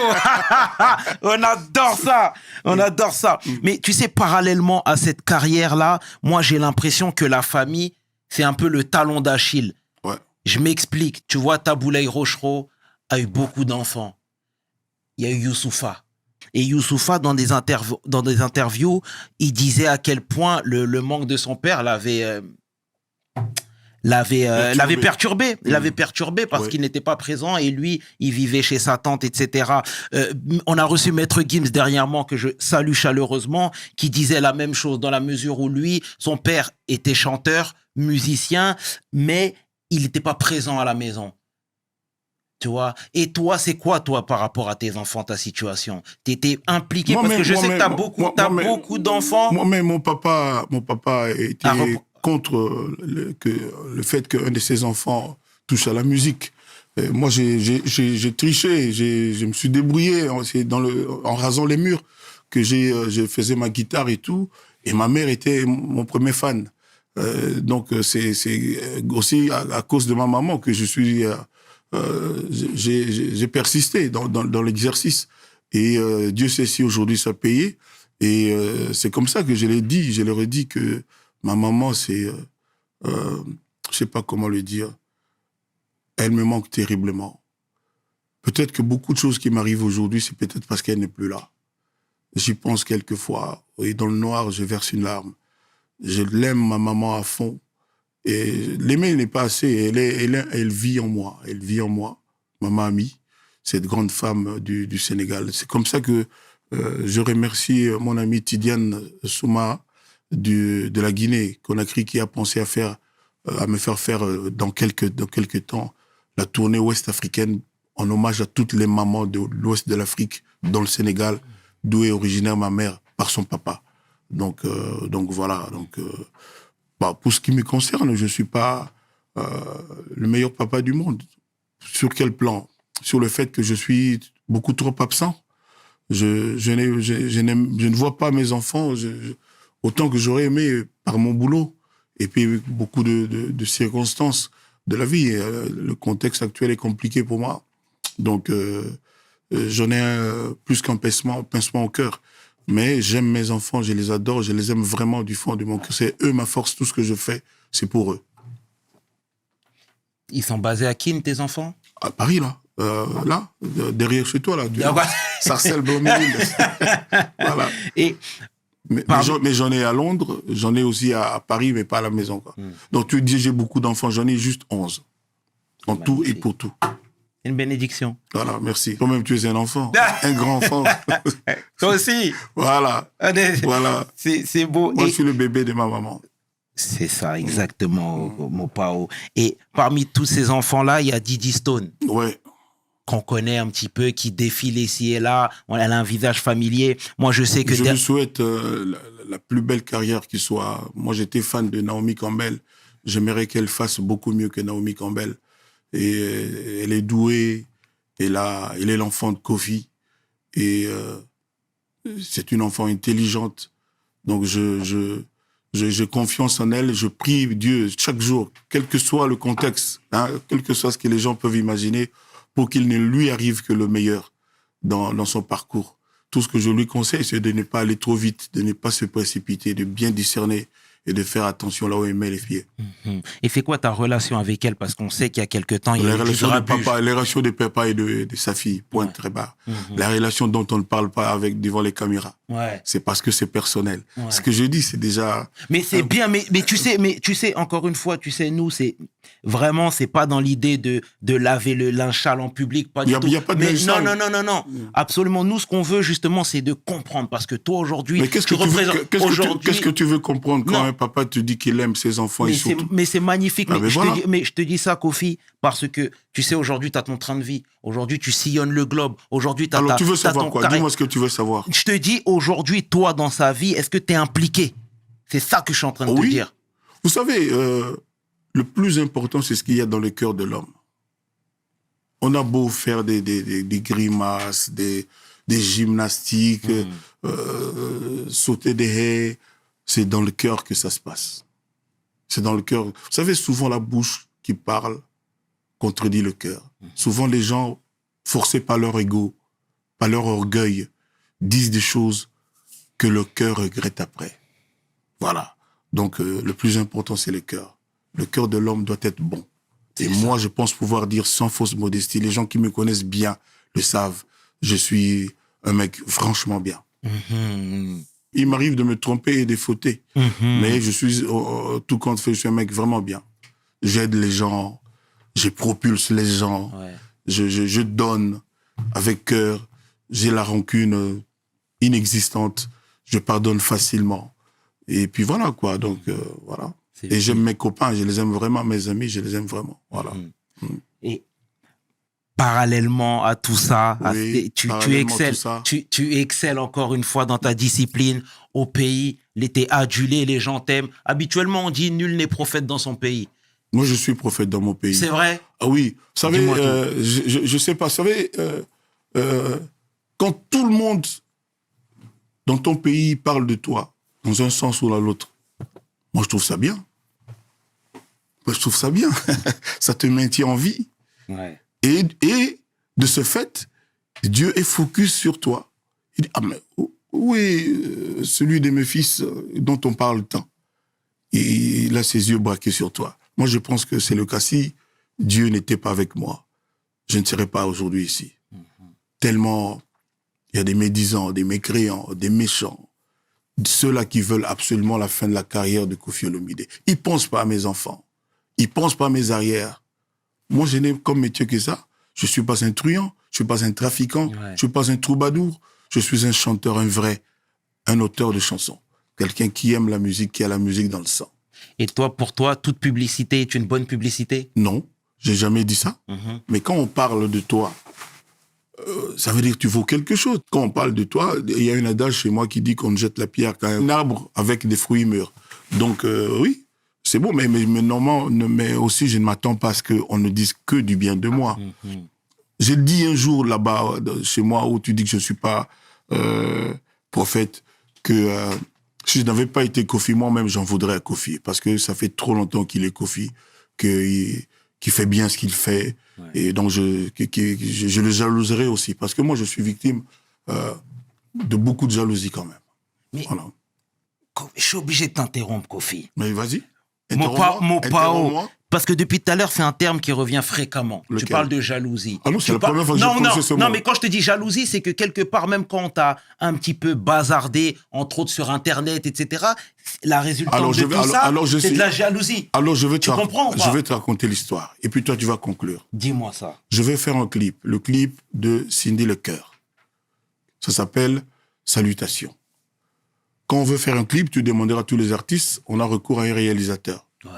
On adore ça. On adore ça. Mais tu sais, parallèlement à cette carrière-là, moi, j'ai l'impression que la famille, c'est un peu le talon d'Achille. Ouais. Je m'explique. Tu vois, Taboulaye Rochereau a eu beaucoup d'enfants. Il y a eu Youssoufa. Et Youssoufa, dans des interviews, il disait à quel point le manque de son père l'avait perturbé. Il l'avait perturbé parce qu'il n'était pas présent et lui, il vivait chez sa tante, etc. On a reçu Maître Gims dernièrement, que je salue chaleureusement, qui disait la même chose dans la mesure où lui, son père était chanteur, musicien, mais il n'était pas présent à la maison. Tu vois? Et toi, c'est quoi, toi, par rapport à tes enfants, ta situation? T'étais impliqué parce que je sais que t'as beaucoup d'enfants. Moi-même, mon papa était contre le fait qu'un de ses enfants touche à la musique. Moi, j'ai triché, je me suis débrouillé. C'est en rasant les murs que je faisais ma guitare et tout. Et ma mère était mon premier fan. Donc, c'est aussi à cause de ma maman que je suis... j'ai persisté dans l'exercice et Dieu sait si aujourd'hui ça payait et c'est comme ça que je leur ai dit que ma maman c'est je sais pas comment le dire, elle me manque terriblement. Peut-être que beaucoup de choses qui m'arrivent aujourd'hui, c'est peut-être parce qu'elle n'est plus là. J'y pense quelquefois et dans le noir je verse une larme. Je l'aime, ma maman, à fond. Et l'aimer n'est pas assez. Elle vit en moi. Elle vit en moi. Maman Ami, cette grande femme du Sénégal. C'est comme ça que je remercie mon ami Tidiane Souma de la Guinée-Conakry qui a pensé à me faire faire dans quelques temps la tournée ouest africaine en hommage à toutes les mamans de l'ouest de l'Afrique, dans le Sénégal, d'où est originaire ma mère par son papa. Donc voilà. Pour ce qui me concerne, je suis pas le meilleur papa du monde. Sur quel plan? Sur le fait que je suis beaucoup trop absent. Je ne vois pas mes enfants autant que j'aurais aimé par mon boulot. Et puis beaucoup de circonstances de la vie. Le contexte actuel est compliqué pour moi. Donc j'en ai plus qu'un pincement au cœur. Mais j'aime mes enfants, je les adore, je les aime vraiment du fond de mon cœur. C'est eux ma force, tout ce que je fais, c'est pour eux. Ils sont basés à Kin, tes enfants? À Paris, là, derrière chez toi, là. Sarcelles, Bloméville. Voilà. Mais j'en ai à Londres, j'en ai aussi à Paris, mais pas à la maison, quoi. Donc tu dis, j'ai beaucoup d'enfants, j'en ai juste 11. En tout et pour tout. Une bénédiction. Voilà, merci. Toi-même, tu es un enfant, un grand enfant. Toi aussi. Voilà. Voilà. C'est beau. Moi, je suis le bébé de ma maman. C'est ça, exactement, mon Pao. Et parmi tous ces enfants-là, il y a Didi Stone. Ouais. Qu'on connaît un petit peu, qui défile ici et là. Elle a un visage familier. Moi, je sais que... Je lui souhaite la plus belle carrière qui soit. Moi, j'étais fan de Naomi Campbell. J'aimerais qu'elle fasse beaucoup mieux que Naomi Campbell. Et elle est douée. Elle est l'enfant de Kofi. Et c'est une enfant intelligente. Donc, j'ai confiance en elle. Je prie Dieu chaque jour, quel que soit le contexte, quel que soit ce que les gens peuvent imaginer, pour qu'il ne lui arrive que le meilleur dans son parcours. Tout ce que je lui conseille, c'est de ne pas aller trop vite, de ne pas se précipiter, de bien discerner et de faire attention là où elle met les pieds. Et c'est quoi ta relation avec elle? Parce qu'on sait qu'il y a quelque temps, il y a eu du grabuge. Les relations de papa et de sa fille, point très bas. La relation dont on ne parle pas devant les caméras. Ouais. C'est parce que c'est personnel. Ouais. Ce que je dis, c'est déjà... Mais c'est bien, mais tu sais, encore une fois, nous, c'est vraiment, c'est pas dans l'idée de laver le linge sale en public, pas du tout. Il n'y a pas de linge sale. Non. Absolument. Nous, ce qu'on veut, justement, c'est de comprendre. Parce que toi, aujourd'hui, mais qu'est-ce que tu veux comprendre quand un papa te dit qu'il aime ses enfants? Mais c'est magnifique. Mais je te dis ça, Kofi, parce que, tu sais, aujourd'hui, tu as ton train de vie. Aujourd'hui, tu sillonnes le globe. Aujourd'hui, Alors, tu veux savoir quoi? Dis-moi ce que tu veux savoir. Je te dis, aujourd'hui, toi, dans sa vie, est-ce que tu es impliqué? C'est ça que je suis en train de te dire. Vous savez, le plus important, c'est ce qu'il y a dans le cœur de l'homme. On a beau faire des grimaces, des gymnastiques, sauter des haies, c'est dans le cœur que ça se passe. C'est dans le cœur. Vous savez, souvent la bouche qui parle contredit le cœur. Souvent les gens, forcés par leur ego, par leur orgueil, disent des choses que le cœur regrette après. Voilà. Donc le plus important, c'est le cœur. Le cœur de l'homme doit être bon. Et moi, je pense pouvoir dire sans fausse modestie, les gens qui me connaissent bien le savent, je suis un mec franchement bien. Il m'arrive de me tromper et de fauter. Mais je suis, tout compte fait, je suis un mec vraiment bien. J'aide les gens, je propulse les gens, je donne avec cœur, j'ai la rancune inexistante, je pardonne facilement. Et puis voilà, quoi. Donc, voilà. Et j'aime mes copains, je les aime vraiment, mes amis, je les aime vraiment. Voilà. Et parallèlement à tout ça, tu excelles. Tu excelles encore une fois dans ta discipline au pays. T'es adulé, les gens t'aiment. Habituellement, on dit nul n'est prophète dans son pays. Moi, je suis prophète dans mon pays. C'est vrai? Ah oui. Vous savez, je sais pas. Vous savez, quand tout le monde dans ton pays parle de toi, dans un sens ou dans l'autre, moi, je trouve ça bien. Moi, je trouve ça bien. Ça te maintient en vie. Ouais. Et de ce fait, Dieu est focus sur toi. Il dit, ah mais où est celui de mes fils dont on parle tant? Et il a ses yeux braqués sur toi. Moi, je pense que c'est le cas. Si Dieu n'était pas avec moi, je ne serais pas aujourd'hui ici. Tellement il y a des médisants, des mécréants, des méchants, ceux-là qui veulent absolument la fin de la carrière de Koffi Olomide. Ils ne pensent pas à mes enfants. Ils ne pensent pas à mes arrières. Moi, je n'ai comme métier que ça. Je ne suis pas un truand, je ne suis pas un trafiquant, je ne suis pas un troubadour. Je suis un chanteur, un vrai, un auteur de chansons. Quelqu'un qui aime la musique, qui a la musique dans le sang. Et toi, pour toi, toute publicité est une bonne publicité? Non, j'ai jamais dit ça. Mais quand on parle de toi, ça veut dire que tu vaux quelque chose. Quand on parle de toi, il y a un adage chez moi qui dit qu'on ne jette la pierre qu'à un arbre avec des fruits mûrs. Donc oui, c'est bon, mais normalement, mais aussi je ne m'attends pas à ce qu'on ne dise que du bien de moi. J'ai dit un jour là-bas, chez moi, où tu dis que je ne suis pas prophète, que si je n'avais pas été Kofi, moi-même, j'en voudrais à Kofi. Parce que ça fait trop longtemps qu'il est Kofi, qu'il fait bien ce qu'il fait. Ouais. Et donc, je le jalouserais aussi. Parce que moi, je suis victime de beaucoup de jalousie quand même. Mais voilà. Je suis obligé de t'interrompre, Kofi. Mais vas-y. Mon pao. Parce que depuis tout à l'heure, c'est un terme qui revient fréquemment. Lequel? Tu parles de jalousie. Ah non, c'est la première fois que j'ai prononcé ce mot. Non, mais quand je te dis jalousie, c'est que quelque part, même quand t'as un petit peu bazardé, entre autres sur Internet, etc., la résultante de tout ça, c'est de la jalousie. Alors, je vais tu comprends ou pas? Je vais te raconter l'histoire. Et puis toi, tu vas conclure. Dis-moi ça. Je vais faire un clip. Le clip de Cindy Lecoeur. Ça s'appelle Salutations. Quand on veut faire un clip, tu demanderas à tous les artistes, on a recours à un réalisateur. Ouais.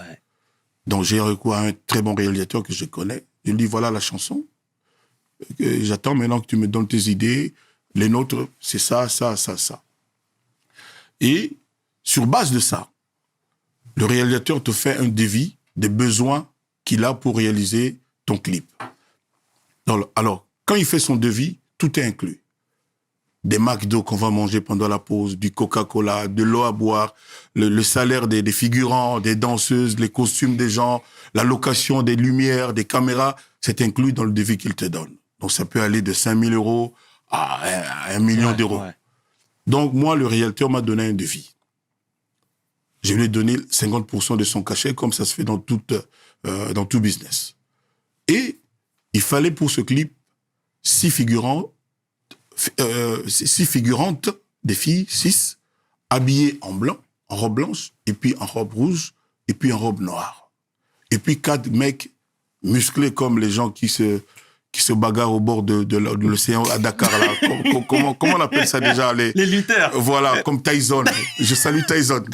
Donc, j'ai recours à un très bon réalisateur que je connais. Je lui dis, voilà la chanson. J'attends maintenant que tu me donnes tes idées. Les nôtres, c'est ça, ça, ça, ça. Et sur base de ça, le réalisateur te fait un devis des besoins qu'il a pour réaliser ton clip. Alors, quand il fait son devis, tout est inclus. Des McDo qu'on va manger pendant la pause, du Coca-Cola, de l'eau à boire, le salaire des figurants, des danseuses, les costumes des gens, la location des lumières, des caméras, c'est inclus dans le devis qu'il te donne. Donc ça peut aller de 5 000 € à 1 million d'euros. Ouais. Donc moi, le réalisateur m'a donné un devis. Je lui ai donné 50% de son cachet, comme ça se fait dans tout business. Et il fallait pour ce clip 6 figurantes, des filles, 6, habillées en blanc, en robe blanche, et puis en robe rouge, et puis en robe noire. Et puis 4 mecs musclés comme les gens qui se bagarrent au bord de l'océan à Dakar. Là. Comment on appelle ça déjà? Les lutteurs. Voilà, comme Tyson. Je salue Tyson.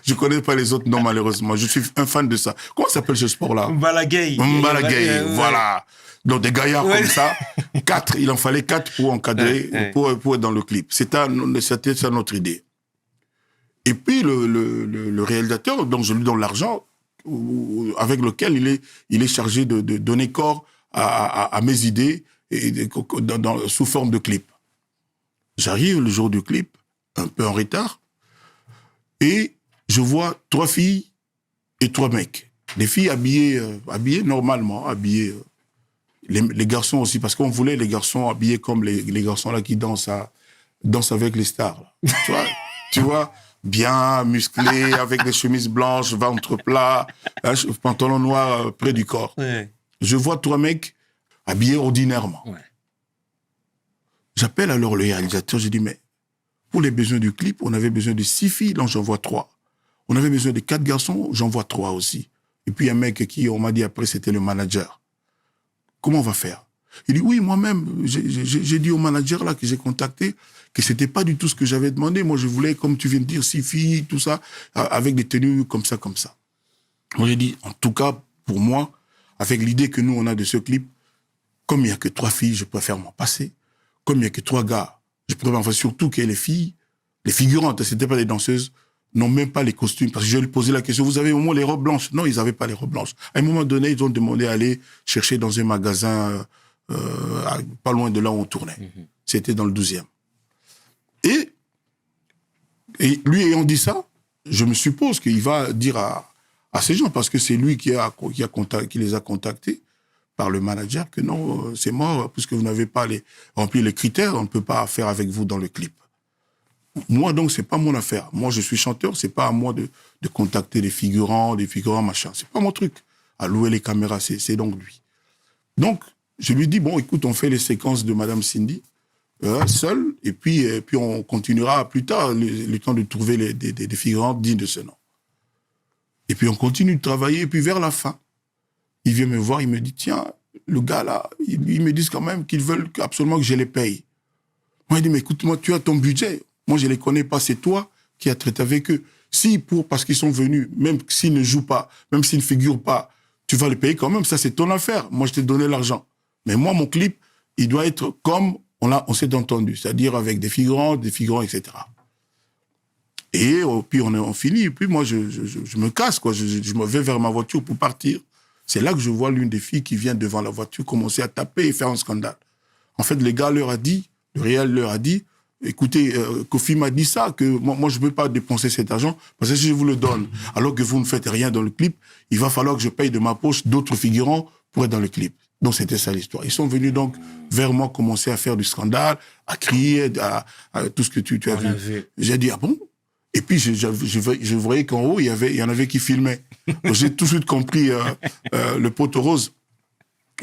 Je ne connais pas les autres noms, malheureusement. Je suis un fan de ça. Comment s'appelle ce sport-là? Mbala-Gaye. Mbala-Gaye, voilà. Donc des gaillards comme ça, 4, il en fallait 4 pour encadrer, pour être dans le clip. C'était ça notre idée. Et puis le réalisateur, donc je lui donne l'argent avec lequel il est chargé de donner corps à mes idées sous forme de clip. J'arrive le jour du clip, un peu en retard, et je vois 3 filles et 3 mecs. Des filles habillées normalement, habillées... Les garçons aussi, parce qu'on voulait les garçons habillés comme les garçons là qui dansent avec les stars. Là. tu vois, bien musclés, avec des chemises blanches, ventre plat, pantalon noir près du corps. Ouais. Je vois 3 mecs habillés ordinairement. Ouais. J'appelle alors le réalisateur, je dis, mais pour les besoins du clip, on avait besoin de 6 filles, donc j'en vois 3. On avait besoin de 4 garçons, j'en vois 3 aussi. Et puis un mec qui, on m'a dit après, c'était le manager. Comment on va faire? Il dit, oui, moi-même, j'ai dit au manager là que j'ai contacté que c'était pas du tout ce que j'avais demandé. Moi, je voulais, comme tu viens de dire, 6 filles, tout ça, avec des tenues comme ça. Moi, j'ai dit, en tout cas, pour moi, avec l'idée que nous, on a de ce clip, comme il n'y a que 3 filles, je préfère m'en passer. Comme il n'y a que 3 gars, je préfère m'en passer, surtout que les filles, les figurantes, c'était pas des danseuses, n'ont même pas les costumes. Parce que je lui ai posé la question, vous avez au moins les robes blanches? Non, ils n'avaient pas les robes blanches. À un moment donné, ils ont demandé à aller chercher dans un magasin pas loin de là où on tournait. C'était dans le 12e. Et lui ayant dit ça, je me suppose qu'il va dire à ces gens, parce que c'est lui qui les a contactés par le manager, que non, c'est mort, puisque vous n'avez pas rempli les critères, on ne peut pas faire avec vous dans le clip. Moi, donc, c'est pas mon affaire. Moi, je suis chanteur, c'est pas à moi de contacter des figurants, machin. C'est pas mon truc. À louer les caméras, c'est donc lui. Donc, je lui dis, bon, écoute, on fait les séquences de Madame Cindy, seul, et puis on continuera plus tard, le temps de trouver des figurantes dignes de ce nom. Et puis, on continue de travailler, et puis vers la fin, il vient me voir, il me dit, tiens, le gars là, ils me disent quand même qu'ils veulent absolument que je les paye. Moi, il dit, mais écoute-moi, tu as ton budget. Moi, je les connais pas, c'est toi qui as traité avec eux. Si parce qu'ils sont venus, même s'ils ne jouent pas, même s'ils ne figurent pas, tu vas les payer quand même, ça c'est ton affaire. Moi, je t'ai donné l'argent. Mais moi, mon clip, il doit être comme on s'est entendu, c'est-à-dire avec des figurants, etc. Et puis on finit, et puis moi je me casse, quoi. Je me vais vers ma voiture pour partir. C'est là que je vois l'une des filles qui vient devant la voiture commencer à taper et faire un scandale. En fait, le réel leur a dit, écoutez, Kofi m'a dit ça, que moi je ne peux pas dépenser cet argent, parce que si je vous le donne, alors que vous ne faites rien dans le clip, il va falloir que je paye de ma poche d'autres figurants pour être dans le clip. Donc c'était ça l'histoire. Ils sont venus donc vers moi commencer à faire du scandale, à crier, à tout ce que tu as vu. J'ai dit, ah bon? Et puis je voyais qu'en haut, il y en avait qui filmaient. Donc j'ai tout de suite compris le poteau rose.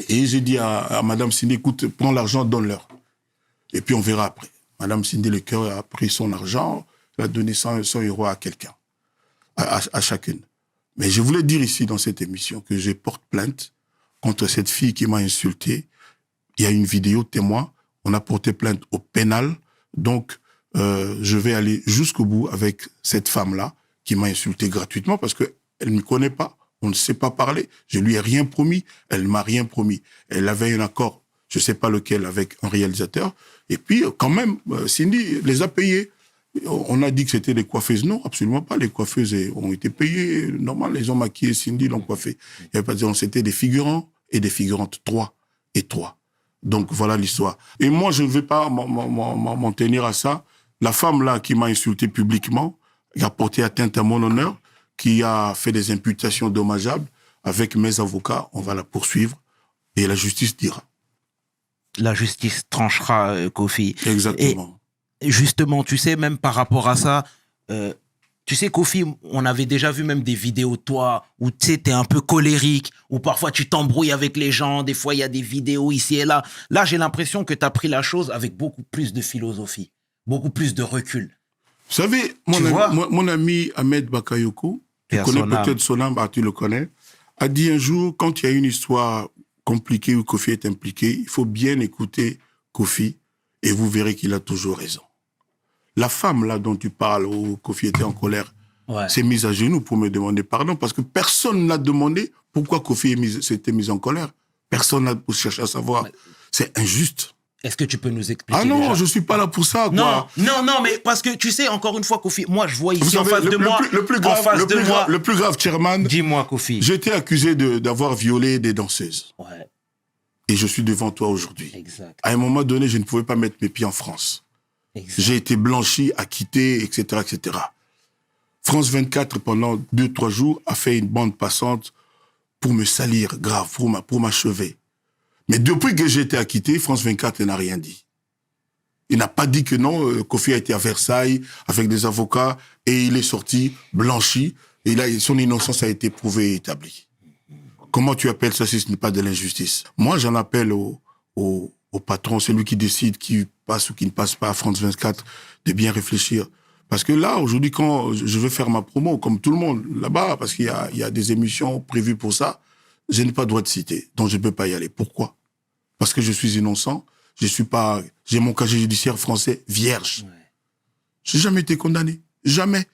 Et j'ai dit à Madame Cindy, écoute, prends l'argent, donne-leur. Et puis on verra après. Madame Cindy Le Cœur a pris son argent, elle a donné 100 € à quelqu'un, à chacune. Mais je voulais dire ici dans cette émission que je porte plainte contre cette fille qui m'a insulté. Il y a une vidéo témoin. On a porté plainte au pénal. Donc, je vais aller jusqu'au bout avec cette femme-là qui m'a insulté gratuitement parce qu'elle ne me connaît pas. On ne sait pas parler. Je lui ai rien promis. Elle m'a rien promis. Elle avait un accord, je ne sais pas lequel, avec un réalisateur. Et puis, quand même, Cindy les a payés. On a dit que c'était des coiffeuses. Non, absolument pas. Les coiffeuses ont été payées. Normal, les ont maquillé, Cindy l'ont coiffé. Il n'y avait pas de dire, c'était des figurants et des figurantes, 3 et 3. Donc, voilà l'histoire. Et moi, je ne vais pas m'en tenir à ça. La femme-là qui m'a insulté publiquement, qui a porté atteinte à mon honneur, qui a fait des imputations dommageables, avec mes avocats, on va la poursuivre et la justice dira. La justice tranchera, Kofi. Exactement. Et justement, tu sais, même par rapport à ça, tu sais, Kofi, on avait déjà vu même des vidéos de toi où tu sais, t'es un peu colérique, où parfois tu t'embrouilles avec les gens, des fois il y a des vidéos ici et là. Là, j'ai l'impression que tu as pris la chose avec beaucoup plus de philosophie, beaucoup plus de recul. Vous savez, mon ami Ahmed Bakayoko, tu connais peut-être son âme, tu le connais, a dit un jour, quand il y a une histoire compliquée où Kofi est impliqué, il faut bien écouter Kofi et vous verrez qu'il a toujours raison. La femme là dont tu parles, où Kofi était en colère, s'est mise à genoux pour me demander pardon parce que personne n'a demandé pourquoi Kofi s'était mis en colère. Personne n'a cherché à savoir. C'est injuste. Est-ce que tu peux nous expliquer? Ah non, déjà? je suis pas là pour ça, quoi. Non, mais parce que tu sais, encore une fois, Kofi, moi je vois ici en face de moi, le plus grave, Chairman. Dis-moi, Kofi. J'ai été accusé d'avoir violé des danseuses. Ouais. Et je suis devant toi aujourd'hui. Exact. À un moment donné, je ne pouvais pas mettre mes pieds en France. Exact. J'ai été blanchi, acquitté, etc., etc. France 24, pendant 2-3 jours, a fait une bande passante pour me salir grave, pour m'achever. Mais depuis que j'ai été acquitté, France 24 n'a rien dit. Il n'a pas dit que non, Kofi a été à Versailles avec des avocats et il est sorti blanchi. Et là, son innocence a été prouvée et établie. Comment tu appelles ça si ce n'est pas de l'injustice? Moi, j'en appelle au patron, celui qui décide qui passe ou qui ne passe pas à France 24, de bien réfléchir. Parce que là, aujourd'hui, quand je veux faire ma promo, comme tout le monde, là-bas, parce qu'il y a des émissions prévues pour ça, je n'ai pas le droit de citer, donc je ne peux pas y aller. Pourquoi? Parce que je suis innocent, j'ai mon casier judiciaire français vierge. Ouais. J'ai jamais été condamné. Jamais.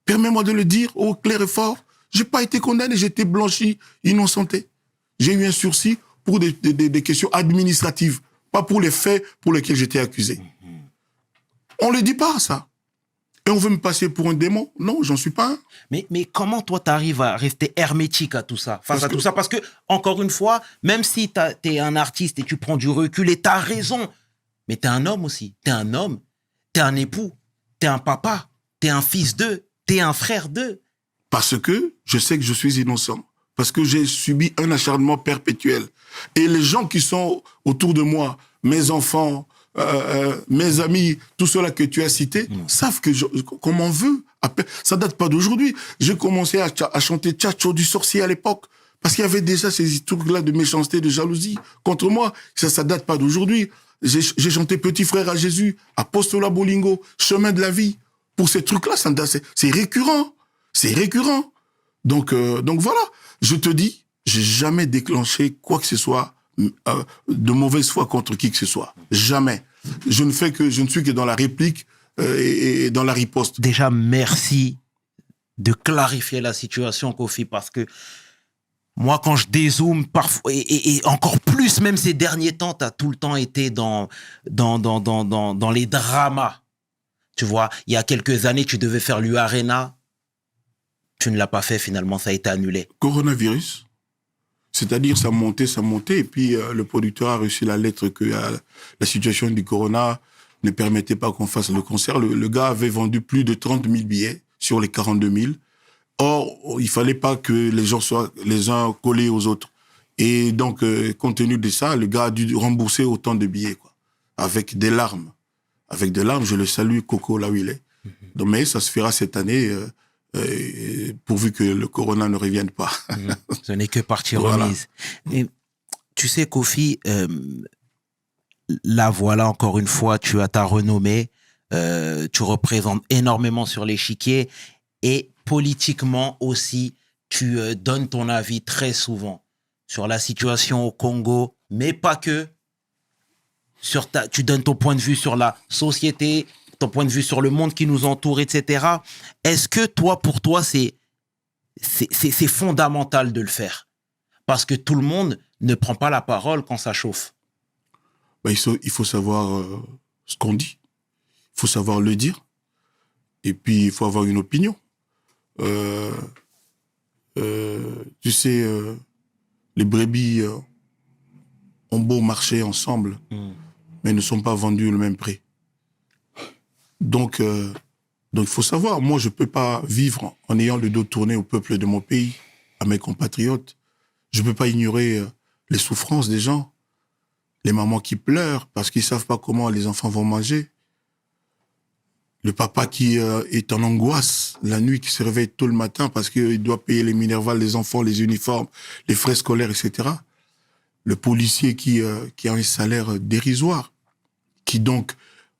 Permets-moi de le dire au clair et fort. J'ai pas été condamné, j'ai été blanchi, innocenté. J'ai eu un sursis pour des questions administratives, pas pour les faits pour lesquels j'étais accusé. On le dit pas, ça. Et on veut me passer pour un démon? Non, j'en suis pas un. Mais comment toi t'arrives à rester hermétique à tout ça, face à tout ça? Parce que, encore une fois, même si t'es un artiste et tu prends du recul et t'as raison, mais t'es un homme aussi. T'es un homme, t'es un époux, t'es un papa, t'es un fils d'eux, t'es un frère d'eux. Parce que je sais que je suis innocent. Parce que j'ai subi un acharnement perpétuel. Et les gens qui sont autour de moi, mes enfants, mes amis, tous ceux-là que tu as cités, savent qu'on m'en veut. Ça date pas d'aujourd'hui. J'ai commencé à chanter Tchatcho du sorcier à l'époque. Parce qu'il y avait déjà ces trucs-là de méchanceté, de jalousie contre moi. Ça date pas d'aujourd'hui. J'ai chanté Petit frère à Jésus, Apostola Bolingo, Chemin de la vie. Pour ces trucs-là, c'est récurrent. C'est récurrent. Donc voilà. Je te dis, j'ai jamais déclenché quoi que ce soit, de mauvaise foi contre qui que ce soit. Jamais. Je ne suis que dans la réplique et dans la riposte. Déjà, merci de clarifier la situation, Kofi, parce que moi, quand je dézoome, parfois, et encore plus, même ces derniers temps, tu as tout le temps été dans les dramas. Tu vois, il y a quelques années, tu devais faire l'U-Arena. Tu ne l'as pas fait, finalement, ça a été annulé. Coronavirus. C'est-à-dire, ça montait, et puis le producteur a reçu la lettre que la situation du corona ne permettait pas qu'on fasse le concert. Le gars avait vendu plus de 30 000 billets sur les 42 000. Or, il fallait pas que les gens soient les uns collés aux autres. Et donc, compte tenu de ça, le gars a dû rembourser autant de billets, quoi, avec des larmes. Avec des larmes, je le salue, Coco, là où il est. Donc, mais ça se fera cette année, pourvu que le corona ne revienne pas. Ce n'est que partie Voilà. remise. Et, tu sais, Kofi, là, voilà, encore une fois, tu as ta renommée, tu représentes énormément sur l'échiquier et politiquement aussi, tu donnes ton avis très souvent sur la situation au Congo, mais pas que. Tu donnes ton point de vue sur la société, ton point de vue sur le monde qui nous entoure, etc. Est-ce que pour toi, c'est fondamental de le faire? Parce que tout le monde ne prend pas la parole quand ça chauffe. Ben, il faut savoir ce qu'on dit. Il faut savoir le dire. Et puis, il faut avoir une opinion. Tu sais, les brebis ont beau marcher ensemble, mais ne sont pas vendus au même prix. Donc, il faut savoir, moi, je ne peux pas vivre en ayant le dos tourné au peuple de mon pays, à mes compatriotes. Je ne peux pas ignorer les souffrances des gens, les mamans qui pleurent parce qu'ils ne savent pas comment les enfants vont manger, le papa qui est en angoisse la nuit, qui se réveille tôt le matin parce qu'il doit payer les minervales, les enfants, les uniformes, les frais scolaires, etc. Le policier qui a un salaire dérisoire, qui donc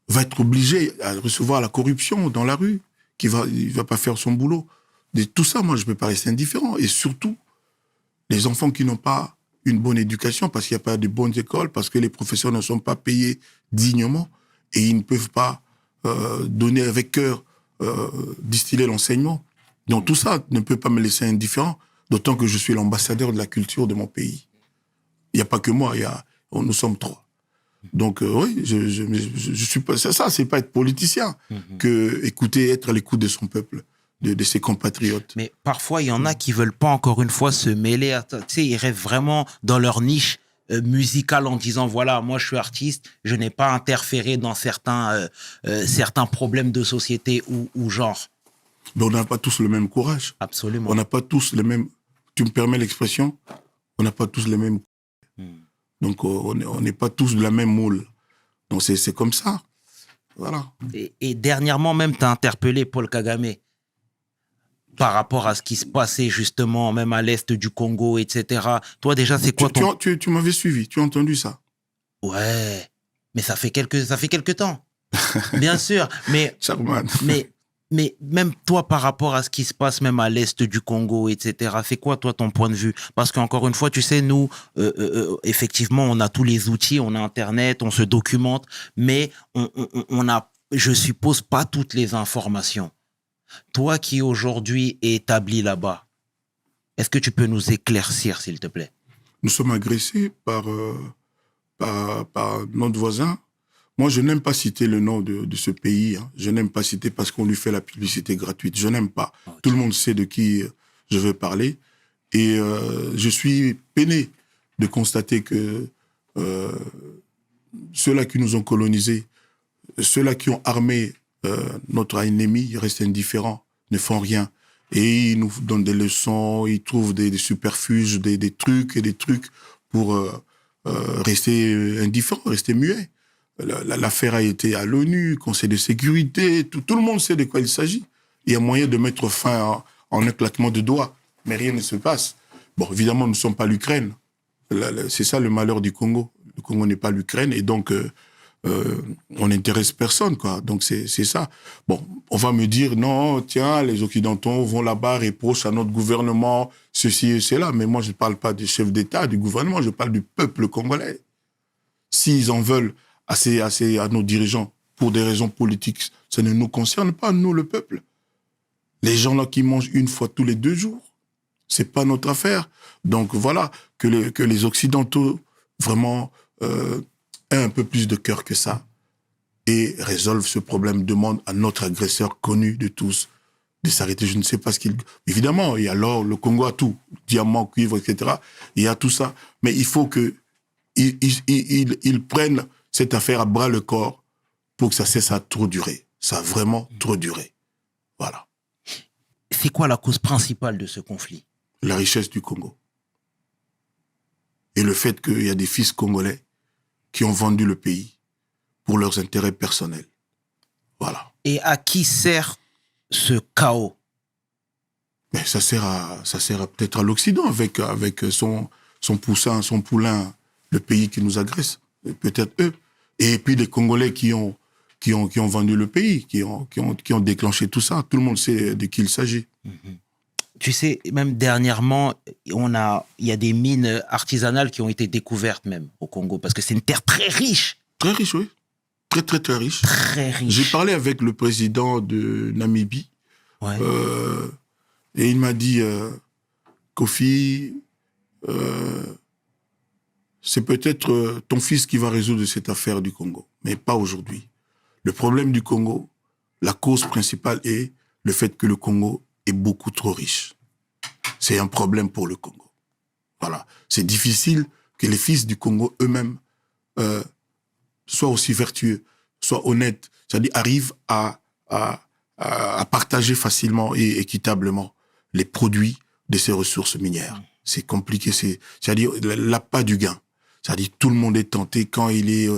va être obligé à recevoir la corruption dans la rue, il va pas faire son boulot. Tout ça, moi, je ne peux pas rester indifférent. Et surtout, les enfants qui n'ont pas une bonne éducation, parce qu'il n'y a pas de bonnes écoles, parce que les professeurs ne sont pas payés dignement, et ils ne peuvent pas donner avec cœur, distiller l'enseignement. Donc tout ça ne peut pas me laisser indifférent, d'autant que je suis l'ambassadeur de la culture de mon pays. Il n'y a pas que moi, nous sommes trois. Donc oui, je suis pas ça, c'est pas être politicien, que être à l'écoute de son peuple, de ses compatriotes. Mais parfois, il y en a qui veulent pas, encore une fois, se mêler à... Tu sais, ils rêvent vraiment dans leur niche musicale en disant, voilà, moi, je suis artiste, je n'ai pas interféré dans certains problèmes de société ou genre. Mais on n'a pas tous le même courage. Absolument. On n'a pas tous le même... Tu me permets l'expression? On n'a pas tous le même... Donc, on n'est pas tous de la même moule. Donc, c'est comme ça. Voilà. Et dernièrement, même, tu as interpellé Paul Kagame par rapport à ce qui se passait, justement, même à l'est du Congo, etc. Toi, déjà, c'est quoi ton... Tu m'avais suivi, tu as entendu ça? Ouais, mais ça fait quelques temps. Bien sûr, mais... Charman. Mais même toi, par rapport à ce qui se passe même à l'est du Congo, etc., c'est quoi, toi, ton point de vue? Parce qu'encore une fois, tu sais, nous, effectivement, on a tous les outils, on a Internet, on se documente, mais on a, je suppose, pas toutes les informations. Toi qui aujourd'hui es établi là-bas, est-ce que tu peux nous éclaircir, s'il te plaît? Nous sommes agressés par notre voisin. Moi, je n'aime pas citer le nom de ce pays. Hein. Je n'aime pas citer parce qu'on lui fait la publicité gratuite. Je n'aime pas. Okay. Tout le monde sait de qui je veux parler. Et je suis peiné de constater que ceux-là qui nous ont colonisés, ceux-là qui ont armé notre ennemi, restent indifférents, ne font rien. Et ils nous donnent des leçons, ils trouvent des superfuges, des trucs pour rester indifférents, rester muets. L'affaire a été à l'ONU, Conseil de sécurité, tout le monde sait de quoi il s'agit. Il y a moyen de mettre fin en un claquement de doigts, mais rien ne se passe. Bon, évidemment, nous ne sommes pas l'Ukraine. C'est ça le malheur du Congo. Le Congo n'est pas l'Ukraine, et donc on n'intéresse personne, quoi. Donc c'est ça. Bon, on va me dire, non, tiens, les Occidentaux vont là-bas, reprochent à notre gouvernement ceci et cela. Mais moi, je ne parle pas du chef d'État, du gouvernement, je parle du peuple congolais. S'ils en veulent à nos dirigeants pour des raisons politiques, ça ne nous concerne pas, nous, le peuple. Les gens là qui mangent une fois tous les 2 jours, c'est pas notre affaire. Donc voilà, que les Occidentaux vraiment aient un peu plus de cœur que ça et résolvent ce problème, demandent à notre agresseur connu de tous de s'arrêter. Je ne sais pas ce qu'il... Évidemment, il y a l'or, le Congo a tout, diamant, cuivre, etc. Il y a tout ça. Mais il faut qu'ils prennent cette affaire à bras le corps pour que ça cesse à trop durer. Ça a vraiment trop duré. Voilà. C'est quoi la cause principale de ce conflit? La richesse du Congo. Et le fait qu'il y a des fils congolais qui ont vendu le pays pour leurs intérêts personnels. Voilà. Et à qui sert ce chaos? Mais ça sert peut-être à l'Occident avec son poulain, le pays qui nous agresse. Peut-être eux. Et puis les Congolais qui ont vendu le pays, qui ont déclenché tout ça. Tout le monde sait de qui il s'agit. Mm-hmm. Tu sais, même dernièrement, il y a des mines artisanales qui ont été découvertes même au Congo, parce que c'est une terre très riche. Très riche, oui. Très, très, très riche. Très riche. J'ai parlé avec le président de Namibie. Ouais. Et il m'a dit, Kofi, c'est peut-être ton fils qui va résoudre cette affaire du Congo, mais pas aujourd'hui. Le problème du Congo, la cause principale est le fait que le Congo est beaucoup trop riche. C'est un problème pour le Congo. Voilà. C'est difficile que les fils du Congo eux-mêmes soient aussi vertueux, soient honnêtes, c'est-à-dire arrivent à partager facilement et équitablement les produits de ces ressources minières. C'est compliqué, c'est-à-dire l'appât du gain. C'est-à-dire tout le monde est tenté quand il est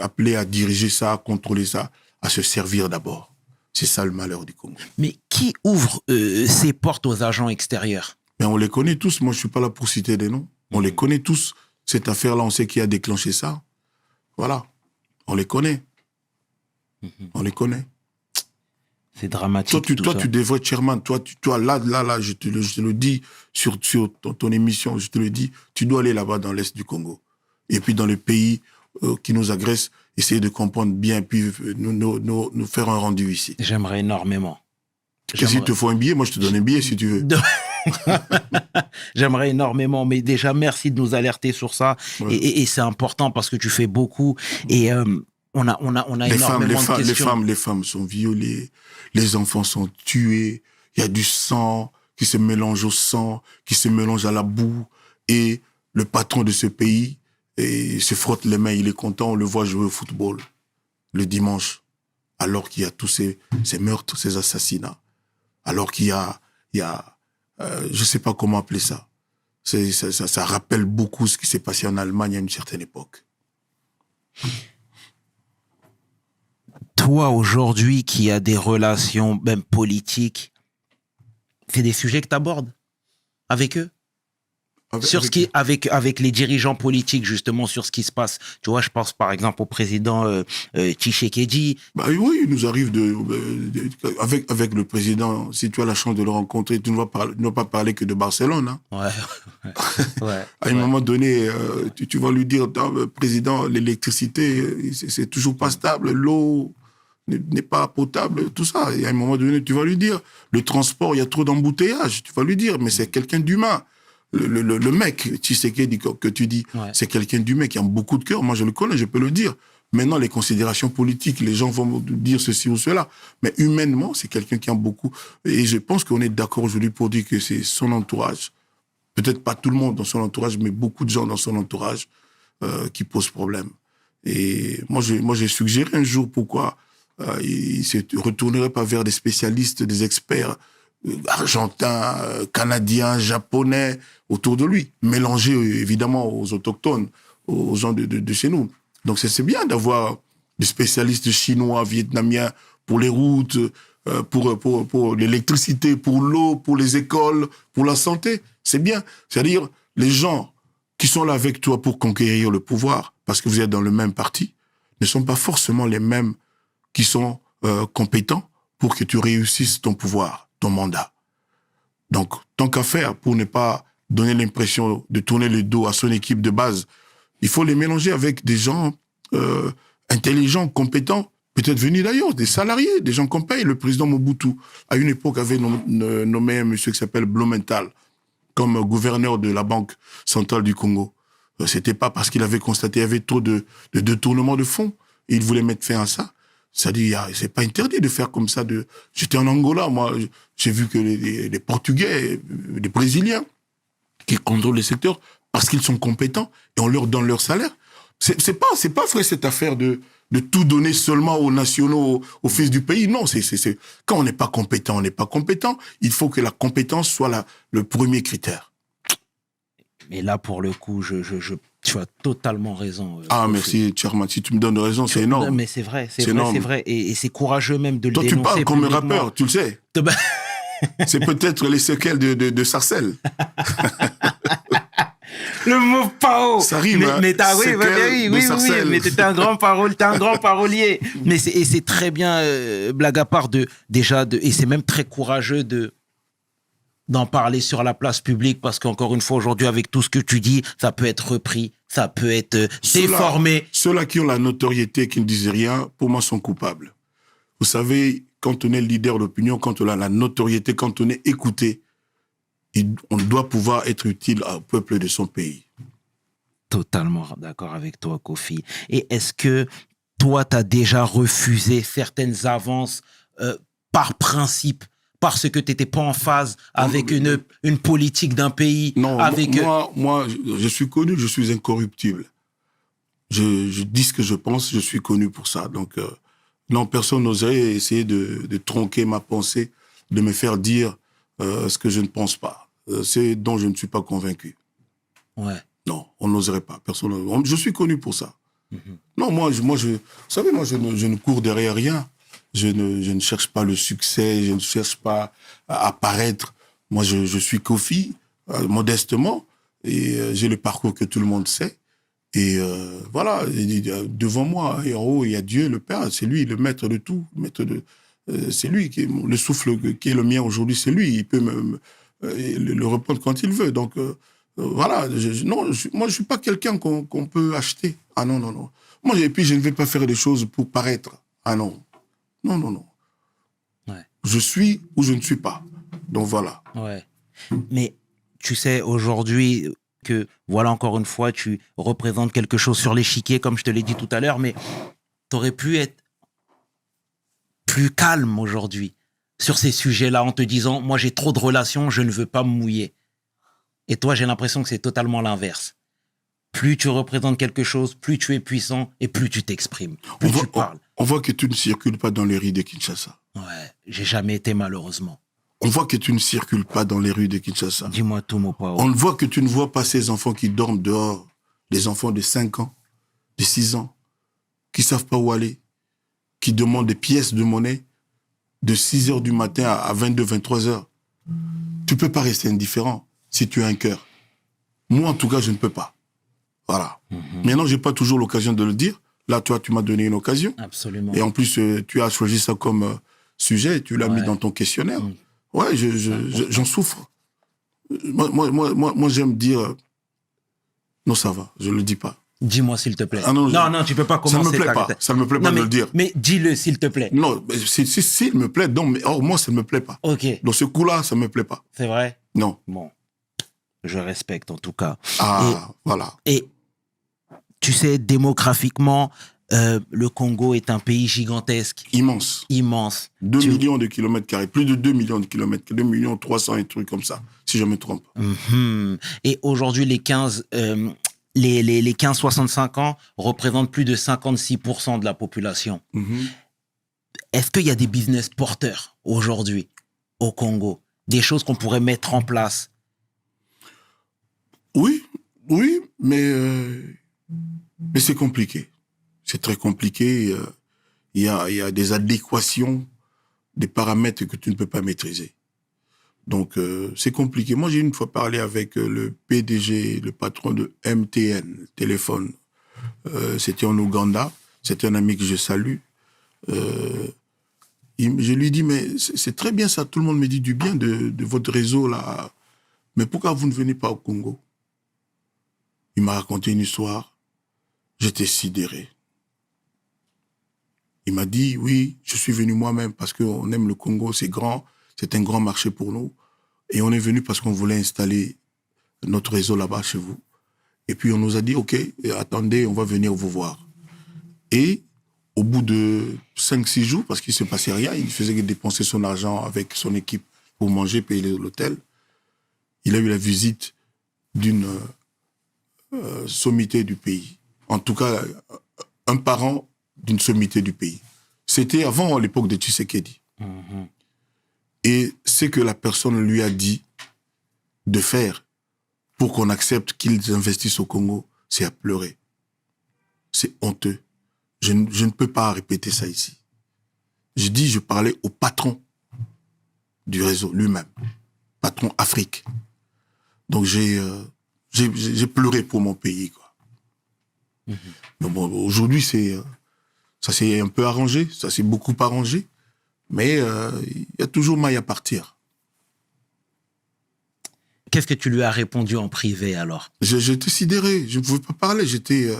appelé à diriger ça, à contrôler ça, à se servir d'abord. C'est ça le malheur du Congo. Mais qui ouvre ses portes aux agents extérieurs? Mais on les connaît tous. Moi, je ne suis pas là pour citer des noms. On les connaît tous. Cette affaire-là, on sait qui a déclenché ça. Voilà. On les connaît. On les connaît. C'est dramatique. Toi, tu devrais être chairman. Toi, là, je te le dis sur ton émission, je te le dis, tu dois aller là-bas dans l'Est du Congo. Et puis dans les pays qui nous agressent, essayer de comprendre bien, puis nous faire un rendu ici. J'aimerais énormément. S'il te faut un billet, moi je te donne un billet si tu veux. J'aimerais énormément, mais déjà merci de nous alerter sur ça. Ouais. Et c'est important parce que tu fais beaucoup. Et on a énormément de questions. Les femmes sont violées, les enfants sont tués, il y a du sang qui se mélange au sang, qui se mélange à la boue. Et le patron de ce pays se frotte les mains, il est content, on le voit jouer au football le dimanche, alors qu'il y a tous ces meurtres, ces assassinats. Alors qu'il y a je ne sais pas comment appeler ça. Ça rappelle beaucoup ce qui s'est passé en Allemagne à une certaine époque. Toi, aujourd'hui, qui as des relations, même politiques, c'est des sujets que tu abordes avec eux? Avec les dirigeants politiques, justement, sur ce qui se passe. Tu vois, je pense par exemple au président Tshisekedi. Bah oui, il nous arrive avec le président, si tu as la chance de le rencontrer, tu ne vas pas parler que de Barcelone. Hein. Ouais. À un moment donné, tu vas lui dire, président, l'électricité, c'est toujours pas stable, l'eau n'est pas potable, tout ça. Et à un moment donné, tu vas lui dire, le transport, il y a trop d'embouteillages. Tu vas lui dire, mais c'est quelqu'un d'humain. Le mec, Tshisekedi, que tu dis, ouais. C'est quelqu'un d'humain qui a beaucoup de cœur. Moi, je le connais, je peux le dire. Maintenant, les considérations politiques, les gens vont dire ceci ou cela. Mais humainement, c'est quelqu'un qui a beaucoup. Et je pense qu'on est d'accord aujourd'hui pour dire que c'est son entourage. Peut-être pas tout le monde dans son entourage, mais beaucoup de gens dans son entourage qui posent problème. Et moi, j'ai suggéré un jour pourquoi il ne se retournerait pas vers des spécialistes, des experts argentins, canadiens, japonais autour de lui, mélangés évidemment aux autochtones, aux gens de chez nous. Donc c'est bien d'avoir des spécialistes chinois, vietnamiens pour les routes, pour l'électricité, pour l'eau, pour les écoles, pour la santé. C'est bien. C'est-à-dire les gens qui sont là avec toi pour conquérir le pouvoir, parce que vous êtes dans le même parti, ne sont pas forcément les mêmes qui sont compétents pour que tu réussisses ton pouvoir, ton mandat. Donc, tant qu'à faire, pour ne pas donner l'impression de tourner le dos à son équipe de base, il faut les mélanger avec des gens intelligents, compétents, peut-être venus d'ailleurs, des salariés, des gens qu'on paye. Le président Mobutu, à une époque, avait nommé un monsieur qui s'appelle Blumenthal comme gouverneur de la Banque centrale du Congo. C'était pas parce qu'il avait constaté qu'il y avait trop de détournement de fonds. Et il voulait mettre fin à ça. C'est-à-dire, c'est pas interdit de faire comme ça. J'étais en Angola, moi, j'ai vu que les Portugais, les Brésiliens, qui contrôlent les secteurs, parce qu'ils sont compétents, et on leur donne leur salaire. C'est pas vrai cette affaire de tout donner seulement aux nationaux, aux fils du pays. Non, quand on n'est pas compétent, on n'est pas compétent. Il faut que la compétence soit le premier critère. Mais là, pour le coup, tu as totalement raison. Merci, Chairman. Si tu me donnes raison, c'est énorme. Mais c'est vrai, c'est vrai. Et c'est courageux même de le dénoncer. Toi, tu parles comme un publiquement. rappeur, tu le sais. C'est peut-être les séquelles de Sarcelles. Le mot pao. Ça rime, mais t'as, oui, mais t'es un grand parolier. Mais c'est très bien, blague à part, et c'est même très courageux d'en parler sur la place publique, parce qu'encore une fois, aujourd'hui, avec tout ce que tu dis, ça peut être repris, ça peut être déformé. Ceux-là qui ont la notoriété, qui ne disent rien, pour moi, sont coupables. Vous savez, quand on est leader d'opinion, quand on a la notoriété, quand on est écouté, on doit pouvoir être utile au peuple de son pays. Totalement d'accord avec toi, Kofi. Et est-ce que toi, tu as déjà refusé certaines avances par principe, parce que tu n'étais pas en phase avec une politique d'un pays? Non, moi, je suis connu, je suis incorruptible. Je dis ce que je pense, je suis connu pour ça. Donc, non, personne n'oserait essayer de tronquer ma pensée, de me faire dire ce que je ne pense pas. C'est dont je ne suis pas convaincu. Ouais. Non, on n'oserait pas. Je suis connu pour ça. Mm-hmm. Non, vous savez, moi, je ne cours derrière rien. Je ne cherche pas le succès, je ne cherche pas à apparaître. Moi, je suis Kofi, modestement, et j'ai le parcours que tout le monde sait. Et voilà, devant moi, et en haut, il y a Dieu, le Père, c'est lui, le maître de tout. C'est lui, le souffle qui est le mien aujourd'hui, c'est lui. Il peut le reprendre quand il veut. Donc, voilà. Moi, je ne suis pas quelqu'un qu'on peut acheter. Ah non. Et puis, je ne vais pas faire des choses pour paraître. Ah non. Non. Ouais. Je suis ou je ne suis pas. Donc, voilà. Ouais. Mais tu sais, aujourd'hui, que, voilà, encore une fois, tu représentes quelque chose sur l'échiquier, comme je te l'ai dit tout à l'heure, mais tu aurais pu être plus calme aujourd'hui sur ces sujets-là, en te disant, moi, j'ai trop de relations, je ne veux pas me mouiller. Et toi, j'ai l'impression que c'est totalement l'inverse. Plus tu représentes quelque chose, plus tu es puissant et plus tu t'exprimes, plus tu parles. On voit que tu ne circules pas dans les rues de Kinshasa. Ouais, j'ai jamais été, malheureusement. On voit que tu ne circules pas dans les rues de Kinshasa. Dis-moi tout, mon pao. On voit que tu ne vois pas ces enfants qui dorment dehors, les enfants de 5 ans, de 6 ans, qui ne savent pas où aller, qui demandent des pièces de monnaie de 6 heures du matin à 22, 23 heures. Tu ne peux pas rester indifférent si tu as un cœur. Moi, en tout cas, je ne peux pas. Voilà. Maintenant, je n'ai pas toujours l'occasion de le dire. Là, toi, tu m'as donné une occasion. Absolument. Et en plus, tu as choisi ça comme sujet, tu l'as mis dans ton questionnaire. Ouais, j'en souffre. Moi, j'aime dire... Non, ça va, je ne le dis pas. Dis-moi, s'il te plaît. Ah non, non, tu peux pas commencer. Ça ne me plaît pas. Ça ne me plaît pas de le dire. Mais dis-le, s'il te plaît. Non, s'il me plaît, non, mais moi, ça ne me plaît pas. Ok. Dans ce coup-là, ça ne me plaît pas. C'est vrai? Non. Bon. Je respecte, en tout cas. Voilà. Et tu sais, démographiquement, le Congo est un pays gigantesque. Immense. 2 millions de kilomètres carrés. Plus de 2 millions de kilomètres. 2 millions 300 et trucs comme ça, si je me trompe. Et aujourd'hui, les 15-65 ans représentent plus de 56% de la population. Est-ce qu'il y a des business porteurs aujourd'hui au Congo? Des choses qu'on pourrait mettre en place? Oui, mais c'est compliqué. C'est très compliqué. Il y a des adéquations, des paramètres que tu ne peux pas maîtriser. Donc, c'est compliqué. Moi, j'ai une fois parlé avec le PDG, le patron de MTN, téléphone. C'était en Ouganda. C'est un ami que je salue. Je lui dis, mais c'est très bien ça, tout le monde me dit du bien de votre réseau là. Mais pourquoi vous ne venez pas au Congo? Il m'a raconté une histoire. J'étais sidéré. Il m'a dit, oui, je suis venu moi-même parce qu'on aime le Congo, c'est grand, c'est un grand marché pour nous. Et on est venu parce qu'on voulait installer notre réseau là-bas chez vous. Et puis on nous a dit, ok, attendez, on va venir vous voir. Et au bout de 5-6 jours, parce qu'il ne se passait rien, il faisait que dépenser son argent avec son équipe pour manger, payer l'hôtel. Il a eu la visite d'une sommité du pays. En tout cas, un parent d'une sommité du pays. C'était avant l'époque de Tshisekedi. Mhm. Et ce que la personne lui a dit de faire pour qu'on accepte qu'ils investissent au Congo, c'est à pleurer. C'est honteux. Je ne peux pas répéter ça ici. Je parlais au patron du réseau lui-même, patron Afrique. Donc j'ai pleuré pour mon pays, quoi. Mhm. Mais bon, aujourd'hui ça s'est un peu arrangé, ça s'est beaucoup arrangé, mais il y a toujours maille à partir. Qu'est-ce que tu lui as répondu en privé alors? J'étais sidéré, je ne pouvais pas parler, j'étais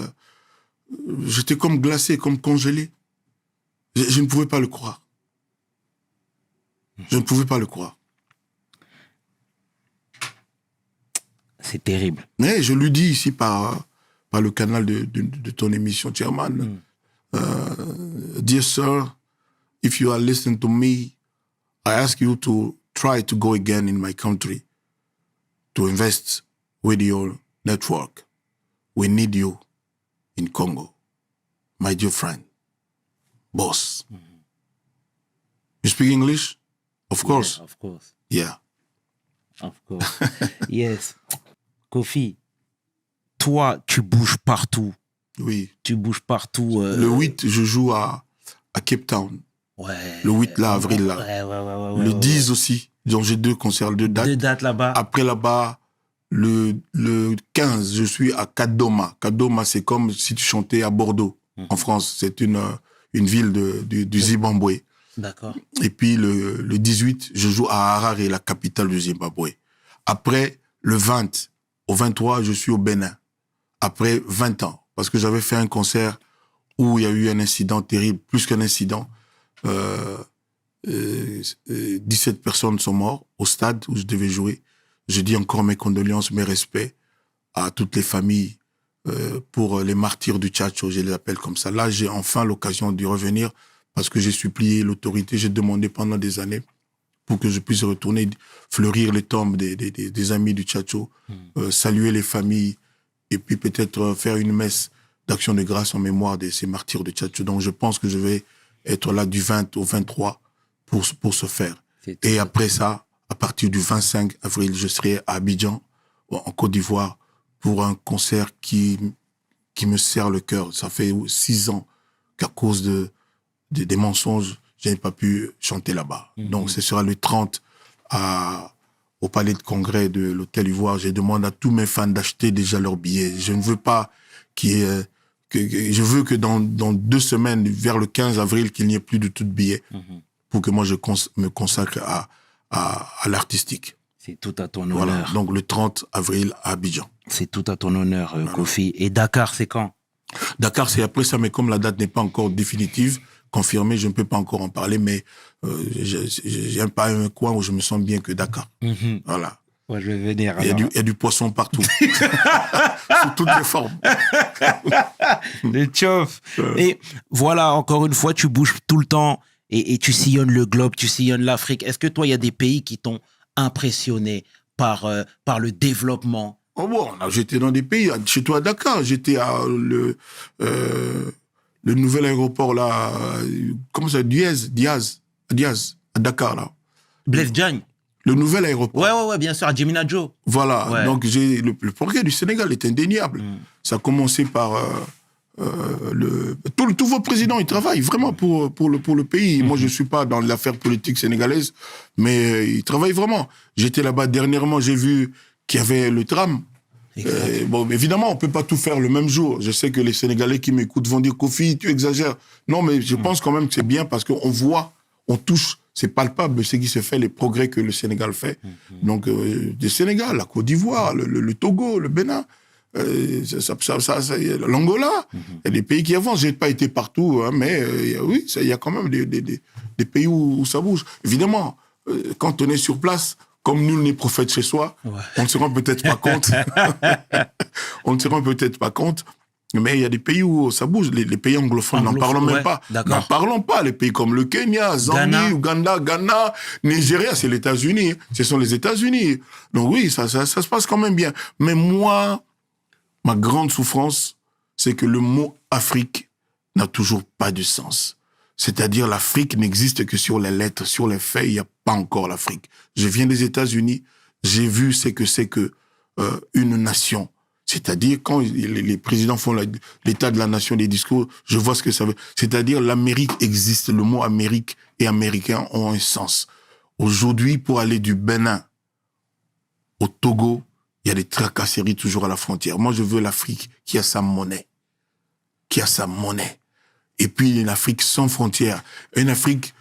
comme glacé, comme congelé. Je ne pouvais pas le croire. Je ne pouvais pas le croire. C'est terrible. Mais je lui dis ici par le canal de ton émission, Chairman, Dear sir, if you are listening to me, I ask you to try to go again in my country to invest with your network. We need you in Congo, my dear friend, boss. You speak English? Of course. Yeah, of course. Yeah. Of course. Yes. Kofi, toi, tu bouges partout. Oui. Tu bouges partout. Le 8, je joue à Cape Town. Ouais. Le 8 là, avril là. Ouais, Le 10 aussi. Donc j'ai 2 concerts, 2 dates. 2 dates là-bas. Après là-bas, le 15, je suis à Kadoma. Kadoma, c'est comme si tu chantais à Bordeaux, en France. C'est une ville du Zimbabwe. D'accord. Et puis le 18, je joue à Harare, la capitale du Zimbabwe. Après, le 20, au 23, je suis au Bénin. Après 20 ans. Parce que j'avais fait un concert où il y a eu un incident terrible, plus qu'un incident. 17 personnes sont mortes au stade où je devais jouer. Je dis encore mes condoléances, mes respects à toutes les familles pour les martyrs du Tchatcho, je les appelle comme ça. Là, j'ai enfin l'occasion d'y revenir parce que j'ai supplié l'autorité, j'ai demandé pendant des années pour que je puisse retourner fleurir les tombes des amis du Tchatcho, saluer les familles et puis peut-être faire une messe d'action de grâce en mémoire de ces martyrs de Tchatcho. Donc je pense que je vais être là du 20 au 23 pour ce faire. Et après ça, à partir du 25 avril, je serai à Abidjan, en Côte d'Ivoire, pour un concert qui me serre le cœur. Ça fait 6 ans qu'à cause des mensonges, je n'ai pas pu chanter là-bas. Donc ce sera le 30 au Palais de Congrès de l'Hôtel Ivoire. Je demande à tous mes fans d'acheter déjà leurs billets. Je ne veux pas je veux que dans 2 semaines, vers le 15 avril, qu'il n'y ait plus de tout de billets pour que moi je me consacre à l'artistique. C'est tout à ton honneur. Voilà, donc le 30 avril à Abidjan. C'est tout à ton honneur, Kofi. Et Dakar, c'est quand? Dakar, c'est après ça, mais comme la date n'est pas encore définitive, confirmée, je ne peux pas encore en parler, mais j'ai pas un coin où je me sens bien que Dakar. Voilà. Ouais, je vais venir. Il y a du poisson partout. Sous toutes les formes. Le tchof. Et voilà, encore une fois, tu bouges tout le temps et tu sillonnes le globe, tu sillonnes l'Afrique. Est-ce que toi, il y a des pays qui t'ont impressionné par le développement? Oh bon, j'étais dans des pays, chez toi à Dakar, j'étais à le nouvel aéroport là, comment ça, Diaz, à Dakar là. Blaise Diagne. Le nouvel aéroport. Ouais, bien sûr, à Djeminajo. Voilà, Ouais. donc le progrès du Sénégal est indéniable. Ça a commencé par tous vos présidents, ils travaillent vraiment pour le pays. Moi, je suis pas dans l'affaire politique sénégalaise, mais ils travaillent vraiment. J'étais là-bas dernièrement, j'ai vu qu'il y avait le tram Bon, évidemment, on peut pas tout faire le même jour. Je sais que les Sénégalais qui m'écoutent vont dire « Kofi, tu exagères ». Non, mais je pense quand même que c'est bien parce qu'on voit, on touche, c'est palpable ce qui se fait, les progrès que le Sénégal fait. Donc, le Sénégal, la Côte d'Ivoire, le Togo, le Bénin, l'Angola, il y a des pays qui avancent. J'ai pas été partout, hein, mais oui, il y a quand même des pays où ça bouge. Évidemment, quand on est sur place, comme nul n'est prophète chez soi, on ne se rend peut-être pas compte. On ne se rend peut-être pas compte. Mais il y a des pays où ça bouge. Les pays anglophones, n'en parlons même pas. N'en parlons pas. Les pays comme le Kenya, Zambie, Ouganda, Ghana, Nigeria, c'est les États-Unis. Ce sont les États-Unis. Donc oui, ça se passe quand même bien. Mais moi, ma grande souffrance, c'est que le mot Afrique n'a toujours pas de sens. C'est-à-dire l'Afrique n'existe que sur les lettres, sur les faits, il n'y a pas encore l'Afrique. Je viens des États-Unis, j'ai vu ce que c'est que une nation. C'est-à-dire quand les présidents font l'état de la nation, des discours, je vois ce que ça veut. C'est-à-dire l'Amérique existe, le mot Amérique et Américain ont un sens. Aujourd'hui, pour aller du Bénin au Togo, il y a des tracasseries toujours à la frontière. Moi, je veux l'Afrique qui a sa monnaie. Qui a sa monnaie. Et puis une Afrique sans frontières, une Afrique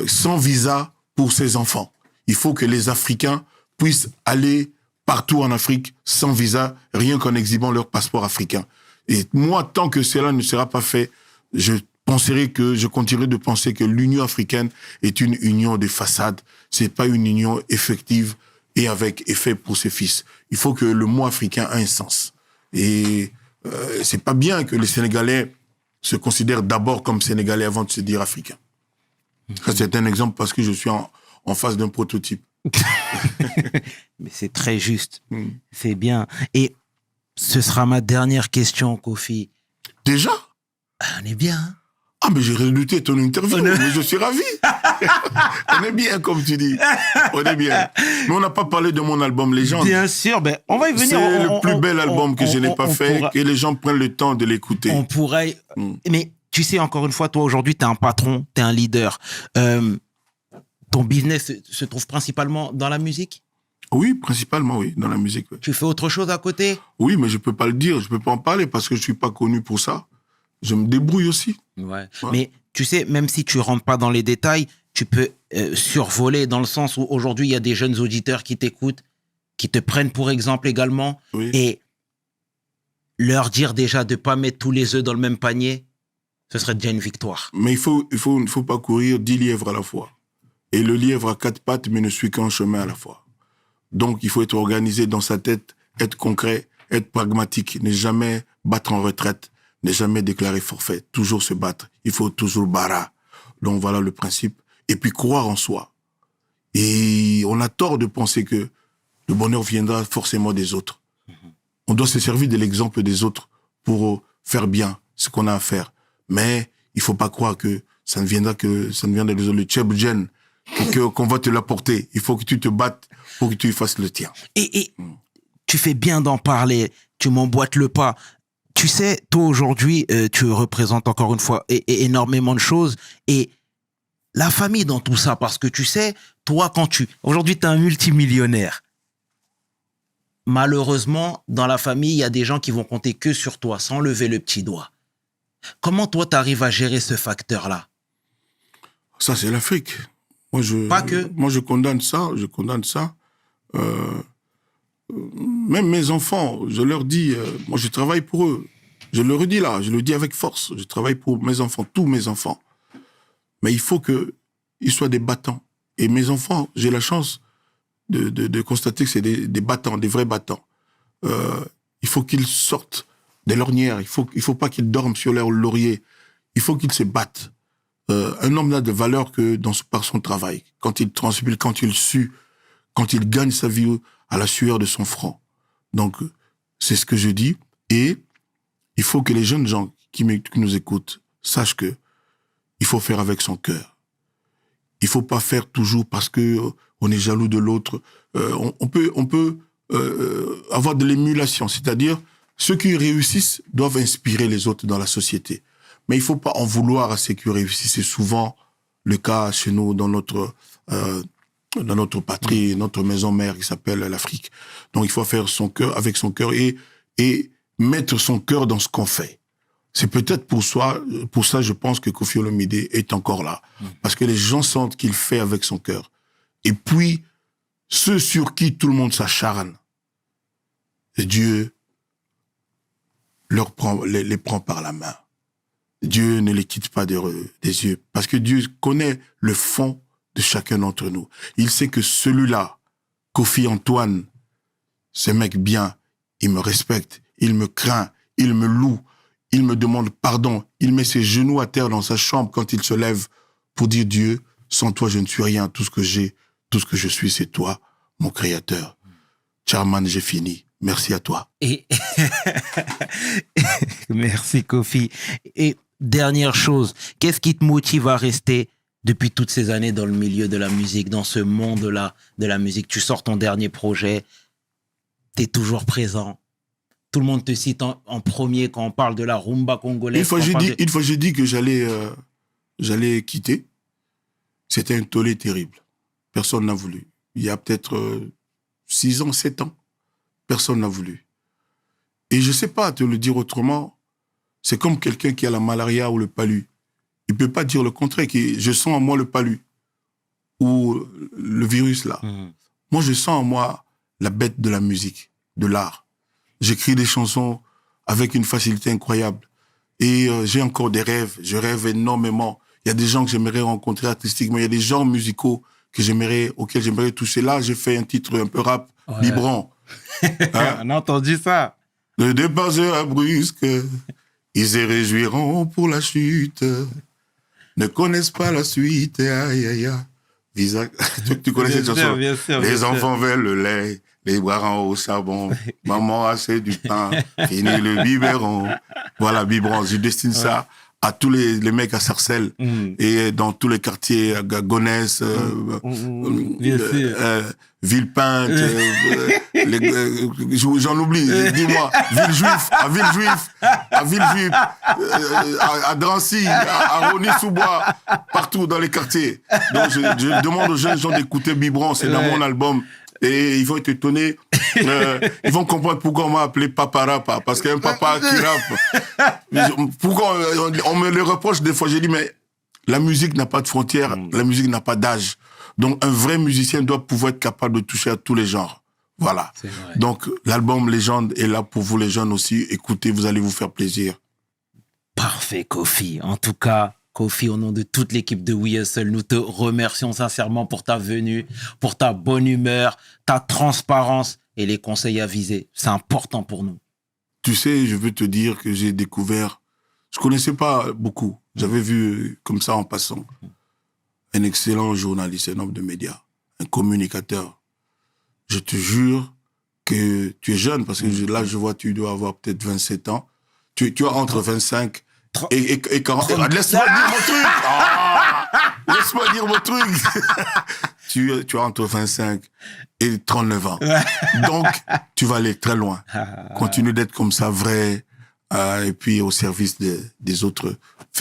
sans visa pour ses enfants. Il faut que les Africains puissent aller partout en Afrique sans visa, rien qu'en exhibant leur passeport africain. Et moi, tant que cela ne sera pas fait, je continuerai de penser que l'Union africaine est une union de façade. C'est pas une union effective et avec effet pour ses fils. Il faut que le mot africain ait un sens. Et c'est pas bien que les Sénégalais se considèrent d'abord comme Sénégalais avant de se dire Africains. Ça, c'est un exemple parce que je suis en face d'un prototype. Mais c'est très juste. C'est bien. Et ce sera ma dernière question, Kofi. Déjà ? On est bien, hein? Ah, mais j'ai redouté ton interview, mais je suis ravi. On est bien, comme tu dis. On est bien. Mais on n'a pas parlé de mon album Légende. Bien sûr, ben, on va y venir. C'est le plus bel album que je n'ai pas fait, que les gens prennent le temps de l'écouter. On pourrait... Mais tu sais, encore une fois, toi, aujourd'hui, tu es un patron, tu es un leader. Ton business se trouve principalement dans la musique ? Oui, principalement, oui, dans la musique. Ouais. Tu fais autre chose à côté ? Oui, mais je peux pas le dire, je peux pas en parler parce que je suis pas connu pour ça. Je me débrouille aussi. Ouais. Mais tu sais, même si tu rentres pas dans les détails, tu peux survoler dans le sens où aujourd'hui, il y a des jeunes auditeurs qui t'écoutent, qui te prennent pour exemple également, et leur dire déjà de pas mettre tous les œufs dans le même panier, ce serait déjà une victoire. Mais il faut pas courir 10 lièvres à la fois. Et le lièvre a 4 pattes, mais ne suit qu'un chemin à la fois. Donc, il faut être organisé dans sa tête, être concret, être pragmatique, ne jamais battre en retraite, ne jamais déclarer forfait, toujours se battre. Il faut toujours bara. Donc, voilà le principe. Et puis, croire en soi. Et on a tort de penser que le bonheur viendra forcément des autres. On doit se servir de l'exemple des autres pour faire bien ce qu'on a à faire. Mais il faut pas croire que ça ne viendra des autres. Le Tchèbgen, qu'on va te l'apporter. Il faut que tu te battes pour que tu fasses le tien. Et tu fais bien d'en parler. Tu m'emboîtes le pas. Tu sais, toi aujourd'hui, tu représentes encore une fois énormément de choses. Et la famille dans tout ça, parce que tu sais, toi, aujourd'hui, tu es un multimillionnaire. Malheureusement, dans la famille, il y a des gens qui vont compter que sur toi, sans lever le petit doigt. Comment toi, tu arrives à gérer ce facteur-là ? Ça, c'est l'Afrique. Moi, je condamne ça. Même mes enfants, je leur dis, moi, je travaille pour eux. Je le redis là, je le dis avec force. Je travaille pour mes enfants, tous mes enfants. Mais il faut qu'ils soient des battants. Et mes enfants, j'ai la chance de constater que c'est des battants, des vrais battants. Il faut qu'ils sortent de l'ornière. Il faut pas qu'ils dorment sur leur laurier. Il faut qu'ils se battent. Un homme n'a de valeur que par son travail. Quand il transpire, quand il sue, quand il gagne sa vie à la sueur de son front. Donc, c'est ce que je dis. Et il faut que les jeunes gens qui nous écoutent sachent que il faut faire avec son cœur. Il faut pas faire toujours parce que on est jaloux de l'autre. On peut avoir de l'émulation, c'est-à-dire ceux qui réussissent doivent inspirer les autres dans la société. Mais il faut pas en vouloir à ceux qui réussissent. C'est souvent le cas chez nous dans notre dans notre patrie, notre maison mère qui s'appelle l'Afrique. Donc il faut faire son cœur avec son cœur et mettre son cœur dans ce qu'on fait. C'est peut-être pour ça, je pense que Koffi Olomide est encore là. Parce que les gens sentent qu'il fait avec son cœur. Et puis, ceux sur qui tout le monde s'acharne, Dieu les prend par la main. Dieu ne les quitte pas des yeux. Parce que Dieu connaît le fond de chacun d'entre nous. Il sait que celui-là, Kofi Antoine, ce mec bien, il me respecte, il me craint, il me loue, il me demande pardon, il met ses genoux à terre dans sa chambre quand il se lève pour dire Dieu, sans toi je ne suis rien, tout ce que j'ai, tout ce que je suis, c'est toi, mon créateur. Chairman, j'ai fini. Merci à toi. Et merci Kofi. Et dernière chose, qu'est-ce qui te motive à rester depuis toutes ces années dans le milieu de la musique, dans ce monde-là de la musique? Tu sors ton dernier projet, tu es toujours présent. Tout le monde te cite en premier quand on parle de la rumba congolaise. Une fois, j'ai dit que j'allais quitter. C'était un tollé terrible. Personne n'a voulu. Il y a peut-être 6 ans, 7 ans. Personne n'a voulu. Et je ne sais pas te le dire autrement. C'est comme quelqu'un qui a la malaria ou le palu. Il ne peut pas dire le contraire. Je sens en moi le palu ou le virus là. Moi, je sens en moi la bête de la musique, de l'art. J'écris des chansons avec une facilité incroyable. Et j'ai encore des rêves. Je rêve énormément. Il y a des gens que j'aimerais rencontrer artistiquement. Il y a des genres musicaux auxquels j'aimerais toucher. Là, j'ai fait un titre un peu rap, vibrant. Hein? On a entendu ça. Le départ sera brusque. Ils se réjouiront pour la chute. Ne connaissent pas la suite. Aïe, aïe, aïe. Tu connais cette chanson? Bien sûr, les enfants veulent le lait. Les bras au charbon, maman a assez du pain, fini le biberon. Voilà, biberon, je destine ça à tous les mecs à Sarcelles et dans tous les quartiers, à Gonesse, Villepinte, j'en oublie, dis-moi, à Villejuif, à Drancy, à Rony-sous-Bois, partout dans les quartiers. Donc je demande aux jeunes gens d'écouter Biberon, c'est dans mon album. Et ils vont être étonnés. Ils vont comprendre pourquoi on m'a appelé Papa Rapa. Parce qu'un papa qui rappe. Pourquoi on me le reproche des fois. J'ai dit, mais la musique n'a pas de frontières. La musique n'a pas d'âge. Donc, un vrai musicien doit pouvoir être capable de toucher à tous les genres. Voilà. Donc, l'album Légende est là pour vous, les jeunes aussi. Écoutez, vous allez vous faire plaisir. Parfait, Kofi. En tout cas, Kofi, au nom de toute l'équipe de We Hustle, nous te remercions sincèrement pour ta venue, pour ta bonne humeur, ta transparence et les conseils avisés. C'est important pour nous. Tu sais, je veux te dire que j'ai découvert... Je connaissais pas beaucoup. J'avais vu, comme ça en passant, un excellent journaliste, un homme de médias, un communicateur. Je te jure que tu es jeune, parce que là, je vois, tu dois avoir peut-être 27 ans. Tu as entre 25 et 40. Laisse-moi dire mon truc. Laisse-moi dire mon truc. Tu as entre 25 et 39 ans. Donc, tu vas aller très loin. Continue d'être comme ça, vrai, et puis au service des autres.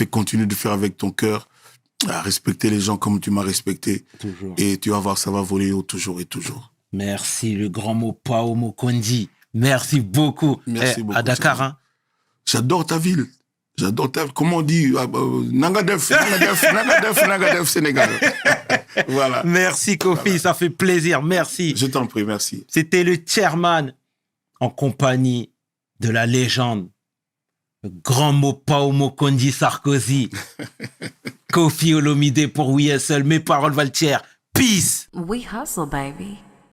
Continue de faire avec ton cœur, respecter les gens comme tu m'as respecté. Toujours. Et tu vas voir, ça va voler toujours et toujours. Merci, le grand mot Pao Mokondi. Merci beaucoup. Merci beaucoup. À Dakar, hein? J'adore ta ville. J'adore ta... Comment on dit? Nangadef, Sénégal. Voilà. Merci, Kofi. Voilà. Ça fait plaisir. Merci. Je t'en prie, merci. C'était le chairman en compagnie de la légende. Le grand mot Pao Mokondi Sarkozy. Koffi Olomide pour We Hustle. Mes paroles valent cher. Peace. We hustle, baby.